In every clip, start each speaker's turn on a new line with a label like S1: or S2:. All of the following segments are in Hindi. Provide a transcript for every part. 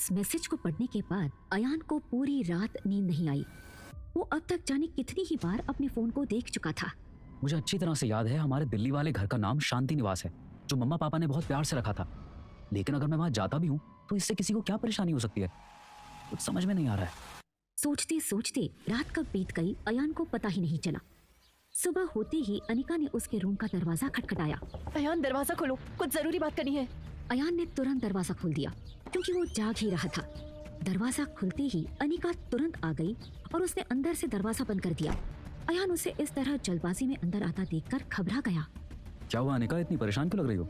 S1: उस मैसेज को पढ़ने के बाद अयान को पूरी रात नींद नहीं आई। वो अब तक जाने कितनी ही बार अपने फोन को देख चुका था।
S2: मुझे अच्छी तरह से याद है हमारे दिल्ली वाले घर का नाम शांति निवास है, जो मम्मा पापा ने बहुत प्यार से रखा था। लेकिन अगर मैं वहां जाता भी हूँ तो इससे किसी को क्या परेशानी हो सकती है, कुछ समझ में नहीं आ रहा है।
S1: सोचते सोचते रात कब बीत गई अयान को पता ही नहीं चला। सुबह होते ही अनिका ने उसके रूम का दरवाजा खटखटाया।
S3: अयान दरवाजा खोलो, कुछ जरूरी बात करनी है।
S1: अयान ने तुरंत दरवाजा खोल दिया क्योंकि वो जाग ही रहा था। दरवाजा खुलते ही अनिका तुरंत आ गई और उसने अंदर से दरवाजा बंद कर दिया। अयान उसे इस तरह जल्दबाजी में अंदर आता देखकर घबरा गया।
S2: क्या हुआ अनिका, इतनी परेशान क्यों लग रही हो?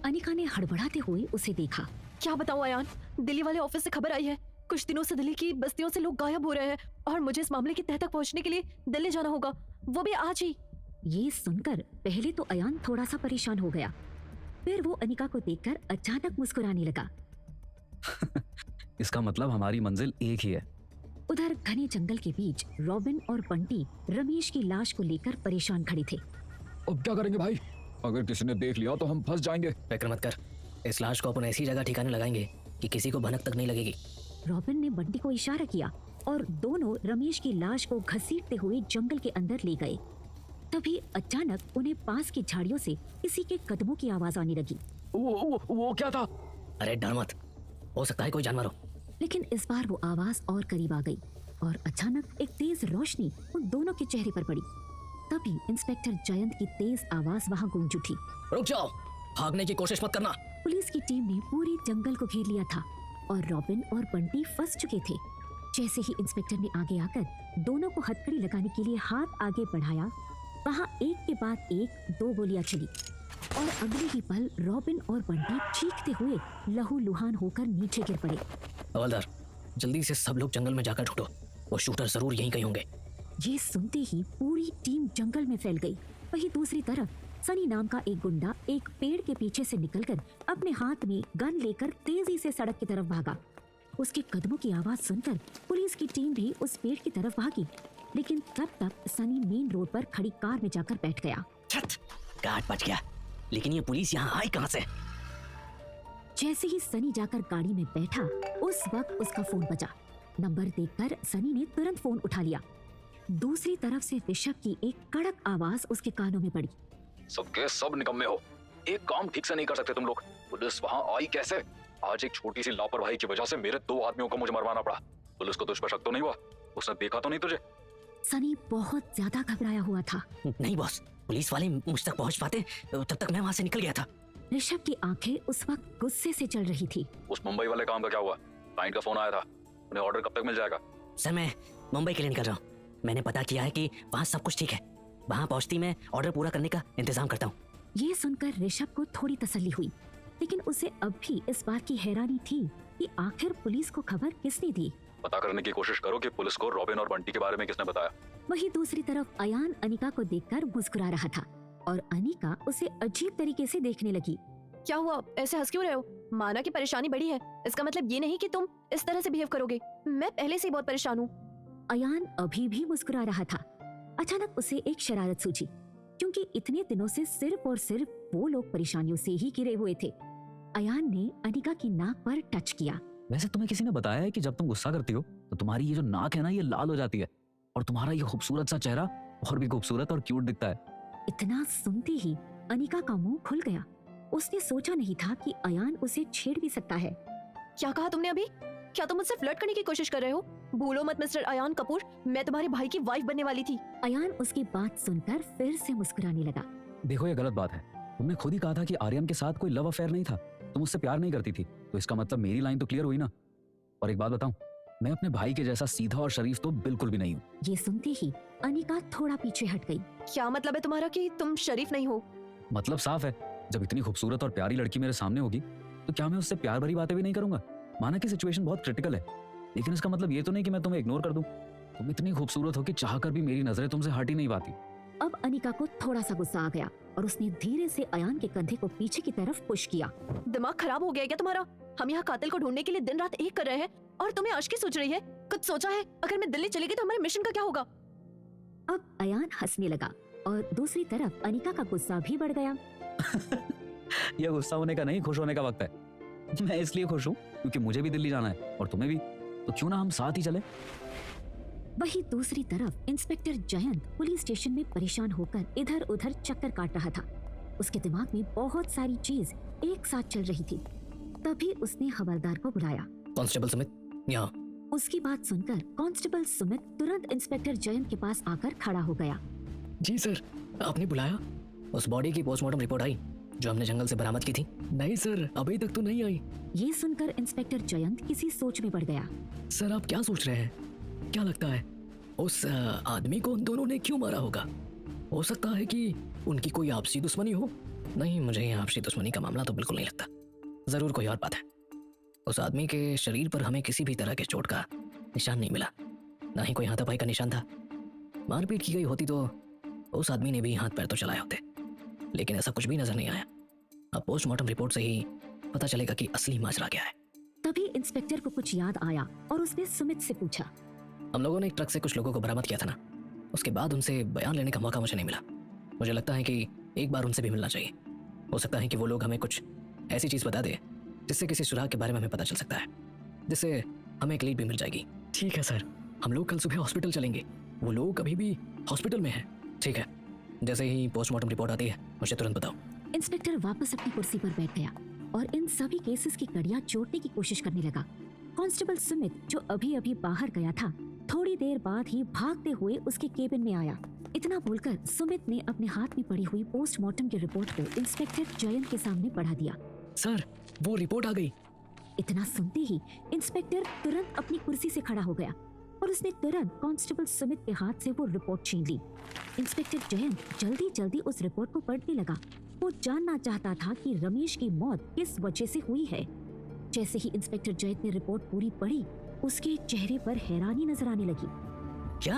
S1: अनिका ने हड़बड़ाते हुए उसे देखा।
S3: क्या बताऊं अयान, दिल्ली वाले ऑफिस से खबर आई है। कुछ दिनों से दिल्ली की बस्तियों से लोग गायब हो रहे हैं और मुझे इस मामले की तह तक पहुंचने के लिए दिल्ली जाना होगा, वो भी आज ही।
S1: ये सुनकर पहले तो अयान थोड़ा सा परेशान हो गया, फिर वो अनिका को देखकर अचानक मुस्कुराने लगा।
S2: इसका मतलब हमारी मंजिल एक ही है।
S1: उधर घने जंगल के बीच रॉबिन और बंटी रमेश की लाश को लेकर परेशान खड़े थे।
S4: अब क्या करेंगे भाई? अगर किसी ने देख लिया तो हम फंस जाएंगे।
S5: फिक्र मत कर, इस लाश को अपन ऐसी जगह ठिकाने लगाएंगे कि किसी को भनक तक नहीं लगेगी।
S1: रॉबिन ने बंटी को इशारा किया और दोनों रमेश की लाश को घसीटते हुए जंगल के अंदर ले गए। तभी अचानक उन्हें पास की झाड़ियों से किसी के कदमों की आवाज आने लगी।
S4: वो क्या था?
S5: अरे डर मत, हो सकता है कोई जानवर हो।
S1: लेकिन इस बार वो आवाज और करीब आ गई और अचानक एक तेज रोशनी उन दोनों के चेहरे पर पड़ी। तभी इंस्पेक्टर जयंत की तेज आवाज वहां गूंज उठी।
S5: रुक जाओ, भागने की कोशिश मत करना।
S1: पुलिस की टीम ने पूरे जंगल को घेर लिया था और रॉबिन और बंटी फंस चुके थे। जैसे ही इंस्पेक्टर ने आगे आकर दोनों को हथकड़ी लगाने के लिए हाथ आगे बढ़ाया, वहां एक के बाद एक 2 गोलियां चली और अगले ही पल रॉबिन और बंटी चीखते हुए लहूलुहान होकर नीचे गिर पड़े।
S5: हवलदार, जल्दी से सब लोग जंगल में जाकर ढूंढो, वो शूटर जरूर यहीं कहीं होंगे।
S1: ये सुनते ही पूरी टीम जंगल में फैल गई। वहीं दूसरी तरफ सनी नाम का एक गुंडा एक पेड़ के पीछे से निकलकर अपने हाथ में गन लेकर तेजी से सड़क की तरफ भागा। उसके कदमों की आवाज सुनकर पुलिस की टीम भी उस पेड़ की तरफ भागी, लेकिन तब तक सनी मेन रोड पर खड़ी कार में जाकर बैठ गया।
S5: छत, गार्ड बच गया, लेकिन ये पुलिस यहाँ आई कहाँ से?
S1: जैसे ही सनी जाकर गाड़ी में बैठा, उस वक्त उसका फोन बजा। नंबर देखकर सनी ने तुरंत फोन उठा लिया। दूसरी तरफ से ऋषभ की एक कड़क आवाज उसके कानों में पड़ी।
S4: सबके सब निकम्मे हो, एक काम ठीक से नहीं कर सकते तुम लोग। पुलिस वहाँ आई कैसे? आज एक छोटी सी लापरवाही की वजह से मेरे 2 आदमियों को मुझे मरवाना पड़ा। पुलिस को तुझ पर शक तो नहीं हुआ? उसने देखा तो नहीं तुझे?
S1: सनी बहुत ज्यादा घबराया हुआ था।
S5: नहीं बॉस, पुलिस वाले मुझ तक पहुँच पाते तब तक मैं वहाँ से निकल गया था।
S1: ऋषभ की आंखें उस वक्त गुस्से से चल रही थी।
S4: उस मुंबई वाले काम का क्या हुआ? क्लाइंट का फोन आया था, उन्हें ऑर्डर कब तक मिल जाएगा?
S5: सर मैं मुंबई के लिए निकल रहा हूँ, मैंने पता किया है कि वहाँ सब कुछ ठीक है। वहाँ पहुँचती मैं ऑर्डर पूरा करने का इंतजाम करता हूँ।
S1: ये सुनकर ऋषभ को थोड़ी तसल्ली हुई, लेकिन उसे अब भी इस बात की हैरानी थी कि आखिर पुलिस को खबर किसने दी।
S4: पता करने की कोशिश करो कि पुलिस को रॉबिन और बंटी के बारे में किसने बताया।
S1: वहीं दूसरी तरफ अयान अनिका को देखकर मुस्कुरा रहा था और अनिका उसे अजीब तरीके से देखने लगी।
S3: क्या हुआ, ऐसे हंस क्यों रहे हो? माना कि परेशानी बड़ी है, इसका मतलब ये नहीं कि तुम इस तरह से बिहेव करोगे। मैं पहले से ही बहुत परेशान हूँ।
S1: अयान अभी भी मुस्कुरा रहा था। अचानक उसे एक शरारत सूझी, क्योंकि इतने दिनों से सिर्फ और सिर्फ वो लोग परेशानियों से ही घिरे हुए थे। अयान ने अनिका की नाक पर टच किया।
S2: वैसे तुम्हें किसी ने बताया है कि जब तुम गुस्सा करती हो तो तुम्हारी ये जो नाक है ना, ये लाल हो जाती है और तुम्हारा ये खूबसूरत सा चेहरा और भी खूबसूरत और क्यूट दिखता है।
S1: इतना सुनते ही अनिका का मुंह खुल गया। उसने सोचा नहीं था कि अयान उसे छेड़ भी सकता है।
S3: क्या कहा तुमने अभी? क्या तुम मुझसे फ्लर्ट करने की कोशिश कर रहे हो? भूलो मत मिस्टर अयान कपूर, मैं तुम्हारे भाई की वाइफ बनने वाली थी।
S1: अयान उसकी बात सुनकर फिर से मुस्कुराने लगा।
S2: देखो ये गलत बात है, तुमने खुद ही कहा था कि आर्यन के साथ कोई लव अफेयर नहीं था, तुम उससे प्यार नहीं करती थी, तो इसका मतलब मेरी लाइन तो क्लियर हुई ना। और एक बात बताऊं, मैं अपने भाई के जैसा सीधा और शरीफ तो बिल्कुल भी नहीं हूँ।
S1: ये सुनते ही अनिका थोड़ा पीछे हट गई।
S3: क्या मतलब है तुम्हारा कि तुम शरीफ नहीं हो?
S2: मतलब साफ है, जब इतनी खूबसूरत और प्यारी लड़की मेरे सामने होगी तो क्या मैं उससे प्यार भरी बातें भी नहीं करूंगा? माना कि सिचुएशन बहुत क्रिटिकल है, लेकिन इसका मतलब ये तो नहीं कि मैं तुम्हें इग्नोर कर दूं। तुम इतनी खूबसूरत हो कि चाहकर भी मेरी नजरें तुमसे हट ही नहीं पाती।
S1: अब अनिका को थोड़ा सा गुस्सा आ गया और उसने धीरे से अयान के कंधे को पीछे की तरफ पुश किया।
S3: दिमाग खराब हो गया क्या तुम्हारा? हम यहाँ कातिल को ढूंढने के लिए दिन रात एक कर रहे हैं और तुम्हें आशिकी सूझ रही है? कुछ सोचा है? अगर मैं दिल्ली चली गई तो हमारे मिशन का क्या होगा?
S1: अब अयान हंसने लगा और दूसरी तरफ अनिका का गुस्सा भी बढ़ गया।
S2: यह गुस्सा होने का नहीं, खुश होने का वक्त है। मैं इसलिए खुश हूँ क्योंकि मुझे भी दिल्ली जाना है और तुम्हें भी, तो क्यों ना हम साथ ही चले।
S1: वहीं दूसरी तरफ इंस्पेक्टर जयंत पुलिस स्टेशन में परेशान होकर इधर उधर चक्कर काट रहा था। उसके दिमाग में बहुत सारी चीज एक साथ चल रही थी। तभी उसने हवलदार को बुलाया।
S5: कांस्टेबल सुमित, यहाँ।
S1: उसकी बात सुनकर कांस्टेबल सुमित तुरंत इंस्पेक्टर जयंत के पास आकर खड़ा हो गया।
S5: जी सर, आपने बुलाया? उस बॉडी की पोस्टमार्टम रिपोर्ट आई जो हमने जंगल से बरामद की थी? नहीं सर, अभी तक तो नहीं आई।
S1: ये सुनकर इंस्पेक्टर जयंत किसी सोच में पड़ गया।
S5: सर आप क्या सोच रहे हैं? क्या लगता है उस आदमी को उन दोनों ने क्यों मारा होगा? हो सकता है कि उनकी कोई आपसी दुश्मनी हो। नहीं, मुझे ये आपसी दुश्मनी का मामला तो बिल्कुल नहीं लगता। जरूर कोई और बात है। उस आदमी के शरीर पर हमें किसी भी तरह के चोट का निशान नहीं मिला, ना ही कोई हाथापाई का निशान था। मारपीट की गई होती तो उस आदमी ने भी हाथ पैर तो चलाए होते, लेकिन ऐसा कुछ भी नजर नहीं आया। अब पोस्टमार्टम रिपोर्ट से ही पता चलेगा कि असली माजरा क्या है।
S1: तभी इंस्पेक्टर को कुछ याद आया और उसने सुमित से पूछा।
S5: हम लोगों ने एक ट्रक से कुछ लोगों को बरामद किया था ना, उसके बाद उनसे बयान लेने का मौका मुझे नहीं मिला। मुझे लगता है कि एक बार उनसे भी मिलना चाहिए। हो सकता है कि वो लोग हमें कुछ ऐसी चीज बता दे जिससे किसी सुराग के बारे में हमें पता चल सकता है, जिससे हमें एक लीड भी मिल जाएगी। ठीक है सर, हम लोग कल सुबह हॉस्पिटल चलेंगे। वो लोग अभी भी हॉस्पिटल में हैं। ठीक है, जैसे ही पोस्टमार्टम रिपोर्ट आती है मुझे तुरंत बताओ।
S1: इंस्पेक्टर वापस अपनी कुर्सी पर बैठ गया और इन सभी केसेस की कड़ियां जोड़ने की कोशिश करने लगा। कांस्टेबल सुमित जो अभी अभी बाहर गया था, थोड़ी देर बाद ही भागते हुए उसके केबिन में आया। इतना बोलकर सुमित ने अपने हाथ में पड़ी हुई पोस्टमार्टम की रिपोर्ट को इंस्पेक्टर जयंत के सामने बढ़ा दिया।
S5: सर, वो रिपोर्ट आ गई।
S1: इतना सुनते ही इंस्पेक्टर तुरंत अपनी कुर्सी से खड़ा हो गया और उसने तुरंत कांस्टेबल सुमित के हाथ से वो रिपोर्ट छीन ली। इंस्पेक्टर जयंत जल्दी जल्दी उस रिपोर्ट को पढ़ने लगा। वो जानना चाहता था कि रमेश की मौत किस वजह से हुई है। जैसे ही इंस्पेक्टर जयंत ने रिपोर्ट पूरी पढ़ी, उसके चेहरे पर हैरानी नजर आने लगी।
S5: क्या?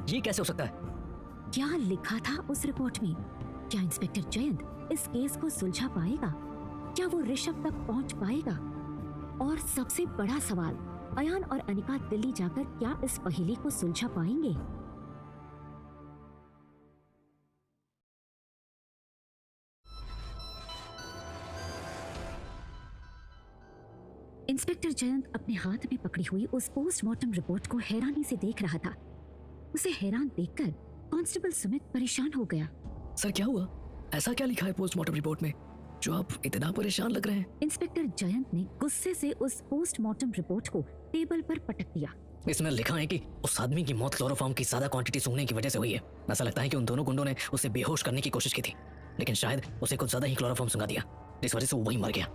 S5: ये कैसे हो सकता है?
S1: क्या लिखा था उस रिपोर्ट में? क्या इंस्पेक्टर जयंत इस केस को सुलझा पाएगा? क्या वो ऋषभ तक पहुंच पाएगा? और सबसे बड़ा सवाल, अयान और अनिका दिल्ली जाकर क्या इस पहेली को सुलझा पाएंगे? इंस्पेक्टर जयंत अपने हाथ में पकड़ी हुई उस पोस्टमार्टम रिपोर्ट को हैरानी से देख रहा था। उसे हैरान देखकर कांस्टेबल सुमित परेशान हो गया।
S5: सर क्या हुआ? ऐसा क्या लिखा है पोस्टमार्टम रिपोर्ट में जो आप इतना परेशान लग रहे हैं?
S1: इंस्पेक्टर जयंत ने गुस्से से उस पोस्टमार्टम रिपोर्ट को टेबल पर पटक दिया।
S5: इसमें लिखा है कि उस आदमी की मौत क्लोरोफॉर्म की ज्यादा क्वांटिटी सूंघने की वजह से हुई है। ऐसा लगता है कि उन दोनों गुंडों ने उसे बेहोश करने की कोशिश की थी, लेकिन शायद उसे कुछ ज्यादा ही क्लोरोफॉर्म सूंघा दिया, जिस वजह से वो वहीं मर गया।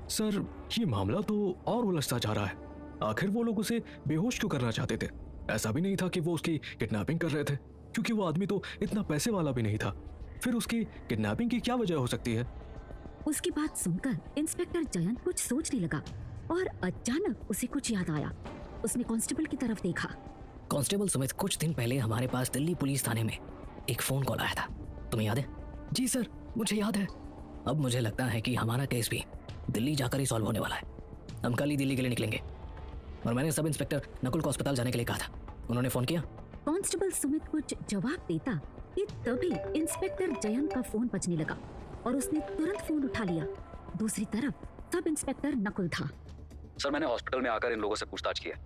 S6: सर, ये मामला तो और उलझता जा रहा है। आखिर वो लोग उसे बेहोश क्यों करना चाहते थे? ऐसा भी नहीं था कि वो उसकी किडनैपिंग कर रहे थे, क्योंकि वो आदमी तो इतना पैसे वाला भी नहीं था। फिर उसकी किडनैपिंग की क्या वजह हो सकती है?
S1: उसकी बात सुनकर इंस्पेक्टर जयंत कुछ सोचने लगा और अचानक उसे कुछ याद आया। उसने कांस्टेबल की तरफ देखा।
S5: कांस्टेबल सुमित, कुछ दिन पहले हमारे पास दिल्ली पुलिस थाने में एक फोन कॉल आया था, तुम्हें याद है? जी सर, मुझे याद है। अब मुझे लगता है कि हमारा केस भी दिल्ली जाकर ही सॉल्व होने वाला है। हम कल ही दिल्ली के लिए निकलेंगे और मैंने सब इंस्पेक्टर नकुल को अस्पताल जाने के लिए कहा था। उन्होंने फोन किया।
S1: कांस्टेबल सुमित कुछ जवाब देता कि तभी इंस्पेक्टर जयंत का फोन बजने लगा और उसने तुरंत फोन उठा लिया। दूसरी तरफ सब इंस्पेक्टर नकुल था।
S2: सर, मैंने हॉस्पिटल में आकर इन लोगों से पूछताछ की है।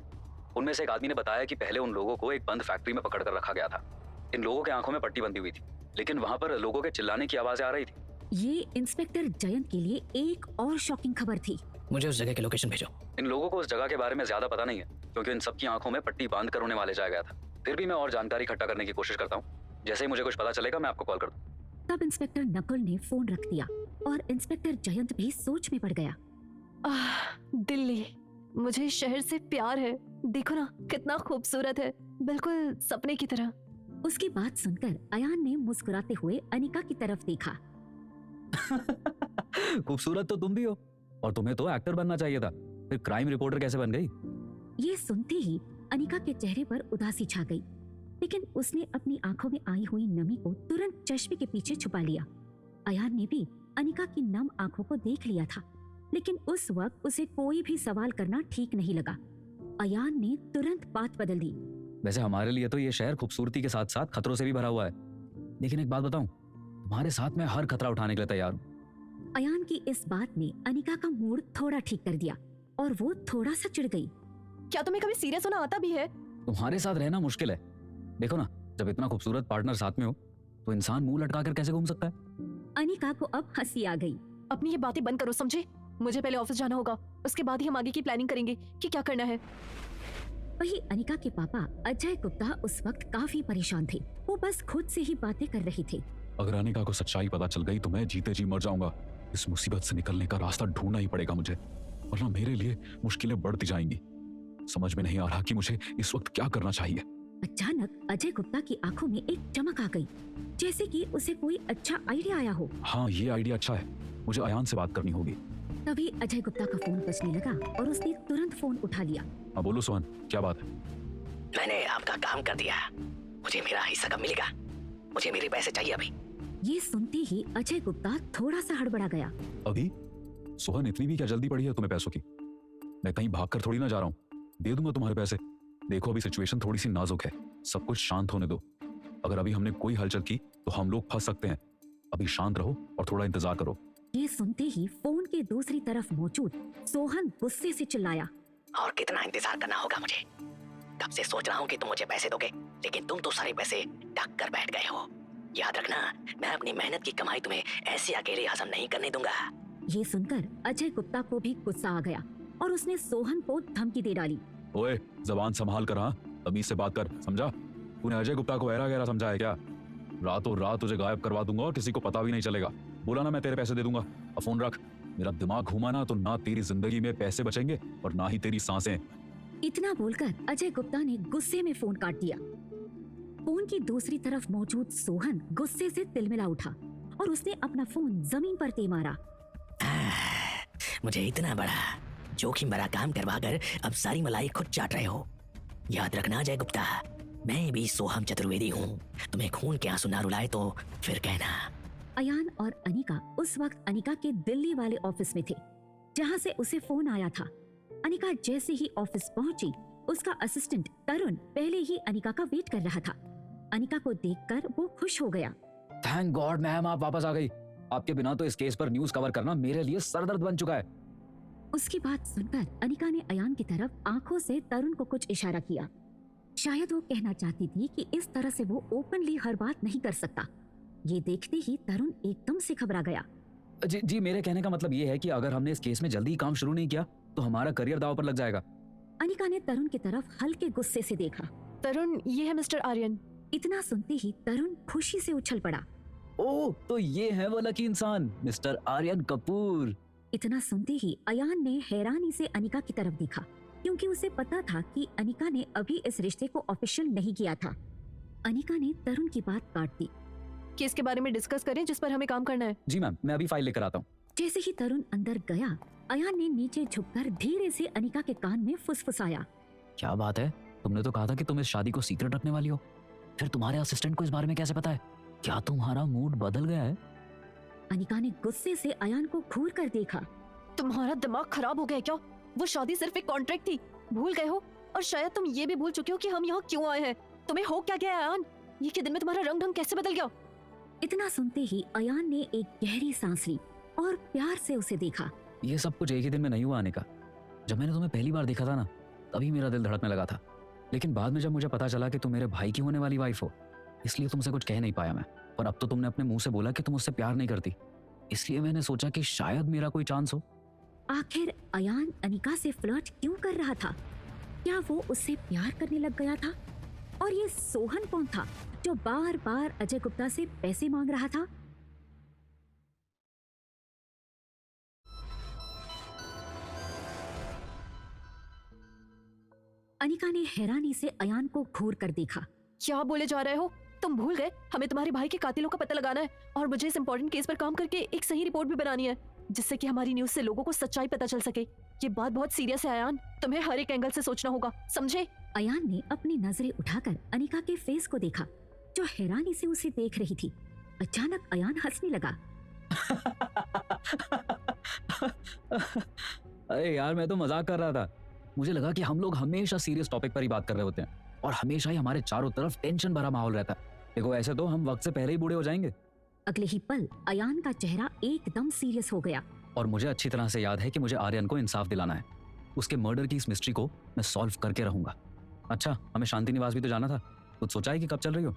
S2: उनमें से एक आदमी ने बताया कि पहले उन लोगों को एक बंद फैक्ट्री में पकड़ कर रखा गया था। इन लोगों के आंखों में पट्टी बंधी हुई थी, लेकिन वहां पर लोगों के चिल्लाने की आवाजें आ रही थी।
S1: ये इंस्पेक्टर जयंत के लिए एक और शॉकिंग खबर थी।
S5: मुझे उस जगह की लोकेशन भेजो।
S2: इन लोगों को उस जगह के बारे में ज्यादा पता नहीं है, क्योंकि इन सबकी आंखों में पट्टी बांध कर उन्हें वहां ले जाया गया था। फिर भी मैं और जानकारी इकट्ठा करने की कोशिश करता हूँ। जैसे ही मुझे कुछ पता चलेगा मैं आपको कॉल कर दूँ।
S1: तब इंस्पेक्टर नकुल ने फोन रख दिया और इंस्पेक्टर जयंत भी सोच में पड़ गया।
S3: दिल्ली, मुझे इस शहर से प्यार है। देखो ना कितना खूबसूरत है, बिल्कुल सपने की तरह।
S1: उसकी बात सुनकर अयान ने मुस्कुराते हुए अनिका की तरफ देखा।
S2: खूबसूरत तो तुम भी हो, और तुम्हें तो एक्टर बनना चाहिए था, फिर क्राइम रिपोर्टर कैसे बन गई?
S1: ये सुनते ही अनिका के चेहरे पर उदासी छा गई, लेकिन उसने अपनी आंखों में आई हुई नमी को तुरंत चश्मे के पीछे छुपा लिया। अयान ने भी अनिका की नम आंखों को देख लिया था, लेकिन उस वक्त उसे कोई भी सवाल करना ठीक नहीं लगा। अयान ने तुरंत बात बदल दी।
S2: वैसे हमारे लिए तो ये शहर खूबसूरती के साथ साथ खतरों से भी भरा हुआ है, लेकिन एक बात बताऊं, तुम्हारे साथ मैं हर खतरा उठाने के लिए तैयार हूँ।
S1: अयान की इस बात ने अनिका का मूड थोड़ा ठीक कर दिया और वो थोड़ा सा चिढ़ गई।
S3: क्या तुम्हें कभी सीरियस होना आता भी है?
S2: तुम्हारे साथ रहना मुश्किल है। देखो ना, जब इतना खूबसूरत पार्टनर साथ में हो तो इंसान मुंह लटका कर कैसे घूम सकता है।
S1: अनिका को अब हंसी आ गई।
S3: अपनी ये बातें बंद करो, समझे? मुझे पहले ऑफिस जाना होगा, उसके बाद ही हम आगे की प्लानिंग करेंगे कि क्या करना है।
S1: वहीं अनिका के पापा अजय गुप्ता उस वक्त काफी परेशान थे। वो बस खुद से ही बातें कर रहे थे।
S4: अगर अनिका को सच्चाई पता चल गई तो मैं जीते जी मर जाऊंगा। इस मुसीबत से निकलने का रास्ता ढूंढना ही पड़ेगा मुझे, वरना मेरे लिए मुश्किलें बढ़ती जाएंगी। समझ में नहीं आ रहा कि मुझे इस वक्त क्या करना चाहिए।
S1: अचानक अजय गुप्ता की आंखों में एक चमक आ गई, जैसे कि उसे कोई अच्छा आइडिया आया हो।
S4: हाँ, ये आइडिया अच्छा है, मुझे अयान से बात करनी होगी।
S1: तभी अजय गुप्ता का फोन बजने लगा और उसने तुरंत फोन उठा लिया।
S4: हाँ बोलो सोहन, क्या बात है?
S5: मैंने आपका काम कर दिया, मुझे मेरा हिस्सा कब मिलेगा? मुझे मेरे पैसे चाहिए अभी।
S1: ये सुनते ही अजय गुप्ता थोड़ा सा हड़बड़ा गया।
S4: अभी? सोहन, इतनी भी क्या जल्दी पड़ी है तुम्हें पैसों की? मैं कहीं भागकर थोड़ी ना जा रहा हूँ, दे दूंगा तुम्हारे पैसे। देखो अभी सिचुएशन थोड़ी सी नाजुक है, सब कुछ शांत होने दो। अगर अभी हमने कोई हलचल की तो हम लोग फंस सकते हैं। अभी शांत रहो और थोड़ा इंतजार करो।
S1: ये सुनते ही फोन के दूसरी तरफ मौजूद सोहन गुस्से से चिल्लाया।
S5: और कितना इंतजार करना होगा मुझे? कब से सोच रहा हूँ कि तुम मुझे पैसे दोगे, लेकिन तुम तो सारे पैसे ढक कर बैठ गए हो। याद रखना, मैं अपनी मेहनत की कमाई तुम्हें ऐसे अकेले हजम नहीं करने दूंगा।
S1: ये सुनकर अजय गुप्ता को भी गुस्सा आ गया और उसने सोहन को धमकी दे डाली।
S4: ओए, जबान संभाल कर, हाँ, तमीज से बात कर, समझा? तूने अजय गुप्ता को ऐरा गहरा समझा है क्या? रातों रात तुझे गायब करवा दूंगा और किसी को पता भी नहीं चलेगा। बोला ना मैं तेरे पैसे दे दूंगा। अब फोन रख। मेरा दिमाग घुमा ना तो ना तेरी जिंदगी में पैसे बचेंगे और ना ही तेरी सांसें।
S1: इतना बोलकर अजय गुप्ता ने गुस्से में फोन काट दिया। फोन की दूसरी तरफ मौजूद सोहन गुस्से से तिलमिला उठा और उसने अपना फोन जमीन पर दे मारा।
S5: मुझे इतना बड़ा जोखिम भरा काम करवा कर अब सारी मलाई खुद चाट रहे हो। याद रखना अजय गुप्ता, मैं भी सोहम चतुर्वेदी हूँ। तुम्हें खून के आंसू ना रुलाए तो फिर कहना।
S1: अयान और अनिका उस वक्त अनिका के दिल्ली वाले ऑफिस में थे, जहाँ से उसे फोन आया था। अनिका जैसे ही ऑफिस पहुंची, उसका असिस्टेंट तरुण पहले ही अनिका का वेट कर रहा था। अनिका को देखकर वो खुश हो गया।
S2: थैंक गॉड मैम, आप वापस आ गई। आपके बिना तो इस केस पर न्यूज कवर करना मेरे लिए सरदर्द बन चुका है।
S1: उसकी बात सुनकर अनिका ने अयान की तरफ आंखों से तरुण को कुछ इशारा किया। शायद वो कहना चाहती थी कि इस तरह से वो ओपनली हर बात नहीं कर सकता। ये देखते ही तरुण एकदम से घबरा गया।
S2: जी, मेरे कहने का मतलब ये है कि अगर हमने इस केस में जल्दी काम शुरू नहीं किया तो हमारा करियर दांव पर लग जाएगा।
S1: अनिका ने तरुण की तरफ हल्के गुस्से से देखा।
S3: तरुण, ये है मिस्टर आर्यन।
S1: इतना सुनते ही तरुण खुशी से उछल पड़ा।
S2: ओह, तो ये है वो लकी इंसान, मिस्टर आर्यन कपूर।
S1: इतना सुनते ही अयान ने हैरानी से अनिका की तरफ देखा, क्योंकि उसे पता था कि अनिका ने अभी इस रिश्ते को ऑफिशियल नहीं किया था। अनिका ने तरुण की बात काट दी।
S3: केस के बारे में डिस्कस करें जिस पर हमें काम करना है।
S2: जी मैम, मैं अभी फाइल लेकर आता हूँ।
S1: जैसे ही तरुण अंदर गया, अयान ने नीचे झुककर धीरे से अनिका के कान में फुसफुसाया।
S2: क्या बात है, तुमने तो कहा था कि तुम इस शादी को सीक्रेट रखने वाली हो, फिर तुम्हारे असिस्टेंट को इस बारे में कैसे पता है? क्या तुम्हारा मूड बदल गया है?
S1: अनिका ने गुस्से से अयान को घूर कर देखा।
S3: तुम्हारा दिमाग खराब हो गया क्या? वो शादी सिर्फ एक कॉन्ट्रैक्ट थी, भूल गए हो? और शायद तुम ये भी भूल चुके हो कि हम यहाँ क्यों आए हैं। तुम्हें हो क्या गया अयान? ये के दिन में तुम्हारा रंग ढंग कैसे बदल गया?
S1: इतना सुनते ही अयान ने एक गहरी सांस ली और प्यार से उसे देखा।
S2: ये सब कुछ एक ही दिन में नहीं हुआ अनिका। जब मैंने तुम्हें पहली बार देखा था ना, तभी मेरा दिल धड़कने लगा था। लेकिन बाद में जब मुझे पता चला कि तुम मेरे भाई की होने वाली वाइफ हो, इसलिए तुमसे कुछ कह नहीं पाया मैं। पर अब तो तुमने अपने मुंह से बोला कि तुम उससे प्यार नहीं करती, इसलिए मैंने सोचा कि शायद मेरा कोई चांस हो।
S1: आखिर अयान अनिका से फ्लर्ट क्यों कर रहा था? क्या वो उससे प्यार करने लग गया था? और ये सोहन कौन था जो बार बार अजय गुप्ता से पैसे मांग रहा था? अनिका ने हैरानी से अयान को घूर कर देखा।
S3: क्या बोले जा रहे हो? तुम भूल गए हमें तुम्हारे भाई के कातिलों का पता लगाना है और मुझे इस इम्पोर्टेंट केस पर काम करके एक सही रिपोर्ट भी बनानी है, जिससे कि हमारी न्यूज से लोगों को सच्चाई पता चल सके। ये बात बहुत सीरियस है अयान, तुम्हें हर एक एंगल से सोचना होगा, समझे?
S1: अयान ने अपनी नजरें उठाकर अनिका के फेस को देखा, जो हैरानी से उसे देख रही थी। अचानक अयान हंसने लगा।
S2: अरे यार, मैं तो मजाक कर रहा था। मुझे लगा कि हम लोग हमेशा सीरियस टॉपिक पर ही बात कर रहे होते हैं और हमेशा ही हमारे चारों तरफ टेंशन भरा माहौल रहता है। देखो, ऐसे तो हम वक्त से पहले ही बूढ़े हो जाएंगे।
S1: अगले ही पल अयान का चेहरा एकदम सीरियस हो गया।
S2: और मुझे अच्छी तरह से याद है कि मुझे आर्यन को इंसाफ दिलाना है। उसके मर्डर की इस मिस्ट्री को मैं सॉल्व करके रहूंगा। अच्छा, हमें शांति निवास भी तो जाना था, कुछ सोचा है कि कब चल रही हो?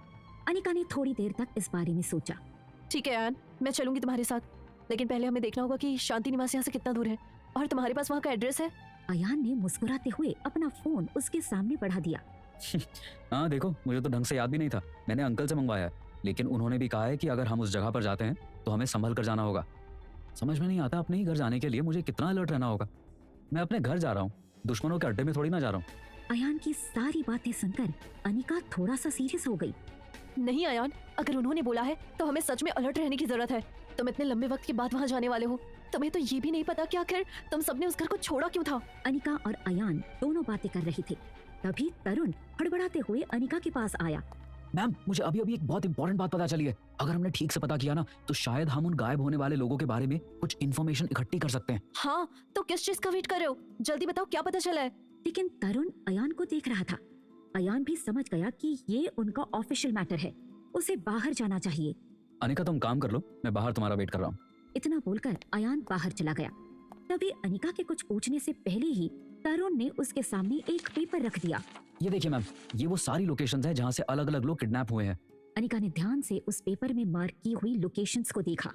S1: अनिका ने थोड़ी देर तक इस बारे में सोचा।
S3: ठीक है अयान, मैं चलूंगी तुम्हारे साथ, लेकिन पहले हमें देखना होगा कि शांति निवास यहाँ से कितना दूर है और तुम्हारे पास वहाँ का एड्रेस है।
S1: अयान ने मुस्कुराते हुए अपना फोन उसके सामने बढ़ा दिया।
S2: हाँ देखो, मुझे तो ढंग से याद भी नहीं था, मैंने अंकल से मंगवाया है, लेकिन उन्होंने भी कहा है कि अगर हम उस जगह पर जाते हैं तो हमें संभल कर जाना होगा। समझ में नहीं आता अपने ही घर जाने के लिए मुझे कितना अलर्ट रहना होगा। मैं अपने घर जा रहा हूँ, दुश्मनों के अड्डे में थोड़ी ना जा रहा हूँ।
S1: अयान की सारी बातें सुनकर अनिका थोड़ा सा सीरियस हो गई।
S3: नहीं अयान, अगर उन्होंने बोला है तो हमें सच में अलर्ट रहने की जरूरत है। तुम इतने लंबे वक्त के बाद वहाँ जाने वाले हो, तुम्हें तो ये भी नहीं पता कि आखिर तुम सबने उस घर को छोड़ा क्यों था।
S1: अनिका और अयान दोनों बातें कर रहे थे, तभी तरुण हड़बड़ाते हुए अनिका के पास आया।
S2: मैम, मुझे अभी अभी एक बहुत इंपॉर्टेंट बात पता चली है। अगर हमने ठीक से पता किया ना तो शायद हम उन गायब होने वाले लोगों के बारे में कुछ इन्फॉर्मेशन इकट्ठी कर सकते हैं।
S3: हाँ, तो किस चीज का वेट कर रहे हो? जल्दी बताओ, क्या पता चला है?
S1: लेकिन तरुण अयान को देख रहा था। अयान भी समझ गया कि ये उनका ऑफिशियल मैटर है, उसे बाहर जाना चाहिए।
S2: अनिका, तुम काम कर लो, मैं बाहर तुम्हारा वेट कर रहा हूँ।
S1: इतना बोलकर अयान बाहर चला गया। तभी अनिका के कुछ पूछने से पहले ही तरुण ने उसके सामने एक पेपर रख दिया।
S2: ये देखिए मैम, ये वो सारी लोकेशंस हैं जहाँ से अलग अलग लोग किडनैप हुए हैं।
S1: अनिका ने ध्यान से उस पेपर में मार्क की हुई लोकेशंस को देखा।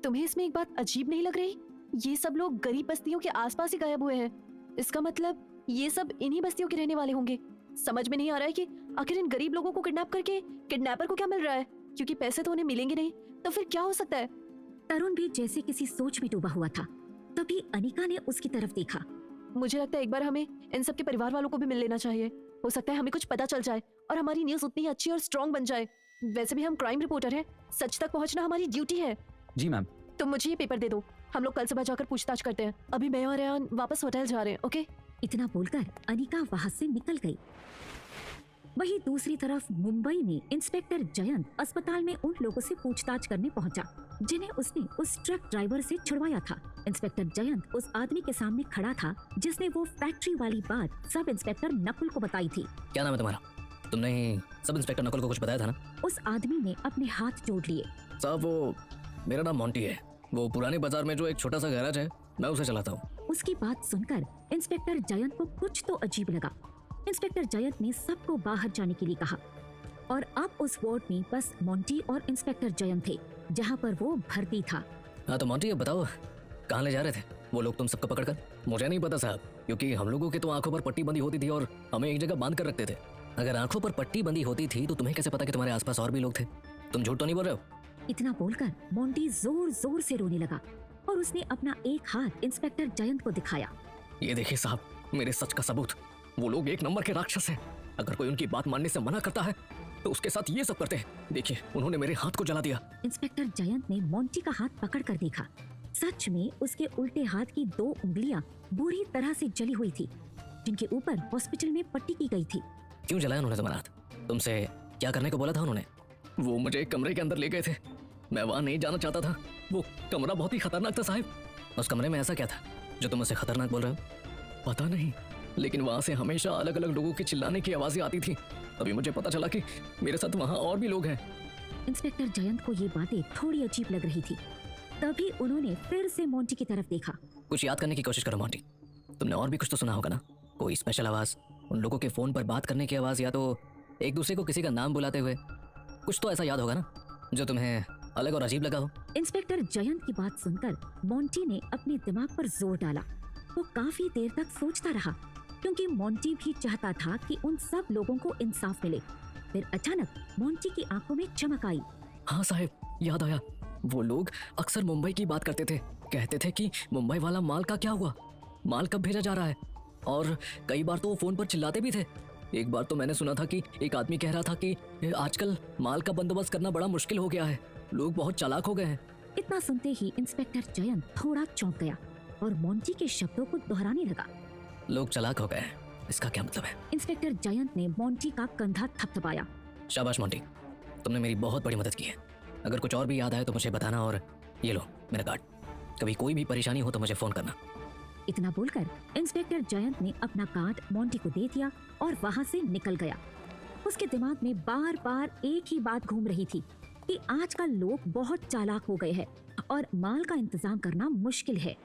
S3: तुम्हें इसमें एक बात अजीब नहीं लग रही? ये सब लोग गरीब बस्तियों के आसपास ही गायब हुए हैं। इसका मतलब ये सब इन्हीं बस्तियों के रहने वाले होंगे। समझ में नहीं आ रहा है कि आखिर इन गरीब लोगों को किडनैप करके किडनैपर को क्या मिल रहा है, क्योंकि पैसे तो उन्हें मिलेंगे नहीं, तो फिर क्या हो सकता है?
S1: तरुण भी जैसे किसी सोच में डूबा हुआ था। तभी अनिका ने उसकी तरफ देखा।
S3: मुझे लगता है एक बार हमें इन सब के परिवार वालों को भी मिल लेना चाहिए। हो सकता है हमें कुछ पता चल जाए और हमारी न्यूज़ उतनी ही अच्छी और स्ट्रॉन्ग बन जाए। वैसे भी हम क्राइम रिपोर्टर हैं, सच तक पहुंचना हमारी ड्यूटी है।
S2: जी मैम।
S3: तुम मुझे ये पेपर दे दो, हम लोग कल सुबह जाकर पूछताछ करते हैं। अभी मैं और अयान वापस होटल जा रहे हैं, ओके?
S1: इतना बोलकर अनिका वहां से निकल गई। वहीं दूसरी तरफ मुंबई में इंस्पेक्टर जयंत अस्पताल में उन लोगों से पूछताछ करने पहुंचा जिन्हें उसने उस ट्रक ड्राइवर से छुड़वाया था। इंस्पेक्टर जयंत उस आदमी के सामने खड़ा था जिसने वो फैक्ट्री वाली बात सब इंस्पेक्टर नकुल को बताई थी।
S5: क्या नाम है तुम्हारा? तुमने सब इंस्पेक्टर नकुल को कुछ बताया था ना?
S1: उस आदमी ने अपने हाथ जोड़ लिए।
S5: साहब, वो मेरा नाम मोंटी है। वो पुराने बाजार में जो एक छोटा सा गैराज है, मैं उसे चलाता हूँ।
S1: उसकी बात सुनकर इंस्पेक्टर जयंत को कुछ तो अजीब लगा। इंस्पेक्टर जयंत ने सबको बाहर जाने के लिए कहा और अब उस वार्ड में बस मोंटी और इंस्पेक्टर जयंत थे जहाँ पर वो भर्ती था।
S5: हाँ तो मोंटी, अब बताओ कहाँ ले जा रहे थे वो लोग तुम सबको पकड़कर? मुझे नहीं पता साहब, क्योंकि हम लोगों के तो आंखों पर पट्टी बंदी होती थी और हमें एक जगह बांध कर रखते थे। अगर आंखों पर पट्टी बंदी होती थी तो तुम्हें कैसे पता कि तुम्हारे आसपास और भी लोग थे? तुम झूठ तो नहीं बोल रहे हो?
S1: इतना बोलकर मोंटी जोर जोर से रोने लगा और उसने अपना एक हाथ इंस्पेक्टर जयंत को दिखाया।
S5: ये देखिए साहब, मेरे सच का सबूत। वो लोग एक नंबर के राक्षस हैं। अगर कोई उनकी बात मानने से मना करता है तो उसके साथ ये सब करते हैं। देखिए, उन्होंने मेरे हाथ को जला दिया।
S1: इंस्पेक्टर जयंत ने मोंटी का हाथ पकड़ कर देखा। सच में उसके उल्टे हाथ की 2 उंगलियां बुरी तरह से जली हुई थी, जिनके ऊपर हॉस्पिटल में पट्टी की गई थी।
S5: क्यों जलाया उन्होंने तुम्हारा हाथ? तुमसे क्या करने को बोला था उन्होंने? वो मुझे एक कमरे के अंदर ले गए थे, मैं वहाँ नहीं जाना चाहता था। वो कमरा बहुत ही खतरनाक था साहब। उस कमरे में ऐसा क्या था जो तुम मुझसे खतरनाक बोल रहे हो? पता नहीं, लेकिन वहाँ से हमेशा अलग अलग लोगों की चिल्लाने की आवाजें आती थी। तभी मुझे पता चला कि मेरे साथ वहाँ और भी लोग हैं।
S1: इंस्पेक्टर जयंत को ये बातें थोड़ी अजीब लग रही थी। तभी उन्होंने फिर से मोंटी की तरफ देखा।
S5: कुछ याद करने की कोशिश करो मोंटी, तुमने और भी कुछ तो सुना होगा ना? कोई स्पेशल आवाज, उन लोगों के फोन पर बात करने की आवाज, या तो एक दूसरे को किसी का नाम बुलाते हुए? कुछ तो ऐसा याद होगा ना जो तुम्हें अलग और अजीब लगा हो?
S1: इंस्पेक्टर जयंत की बात सुनकर मोंटी ने अपने दिमाग पर जोर डाला। वो काफी देर तक सोचता रहा क्योंकि मोंटी भी चाहता था कि उन सब लोगों को इंसाफ मिले। फिर अचानक मोंटी की आंखों में चमक आई।
S5: हाँ साहब, याद आया। वो लोग अक्सर मुंबई की बात करते थे, कहते थे कि मुंबई वाला माल का क्या हुआ, माल कब भेजा जा रहा है, और कई बार तो वो फोन पर चिल्लाते भी थे। एक बार तो मैंने सुना था कि एक आदमी कह रहा था कि आजकल माल का बंदोबस्त करना बड़ा मुश्किल हो गया है, लोग बहुत चालाक हो गए हैं।
S1: इतना सुनते ही इंस्पेक्टर जयंत थोड़ा चौंक गया और मोंटी के शब्दों को दोहराने लगा।
S5: लोग चालाक हो गए हैं, इसका क्या मतलब है?
S1: इंस्पेक्टर जयंत ने मोंटी का कंधा थपथपाया।
S5: शाबाश मोंटी, तुमने मेरी बहुत बड़ी मदद की है। अगर कुछ और भी याद आए तो मुझे बताना, और ये लो मेरा कार्ड, कभी कोई भी परेशानी हो तो मुझे फोन करना।
S1: इतना बोलकर इंस्पेक्टर जयंत ने अपना कार्ड मोंटी को दे दिया और वहाँ से निकल गया। उसके दिमाग में बार बार एक ही बात घूम रही थी कि आजकल लोग बहुत चालाक हो गए हैं और माल का इंतजाम करना मुश्किल है।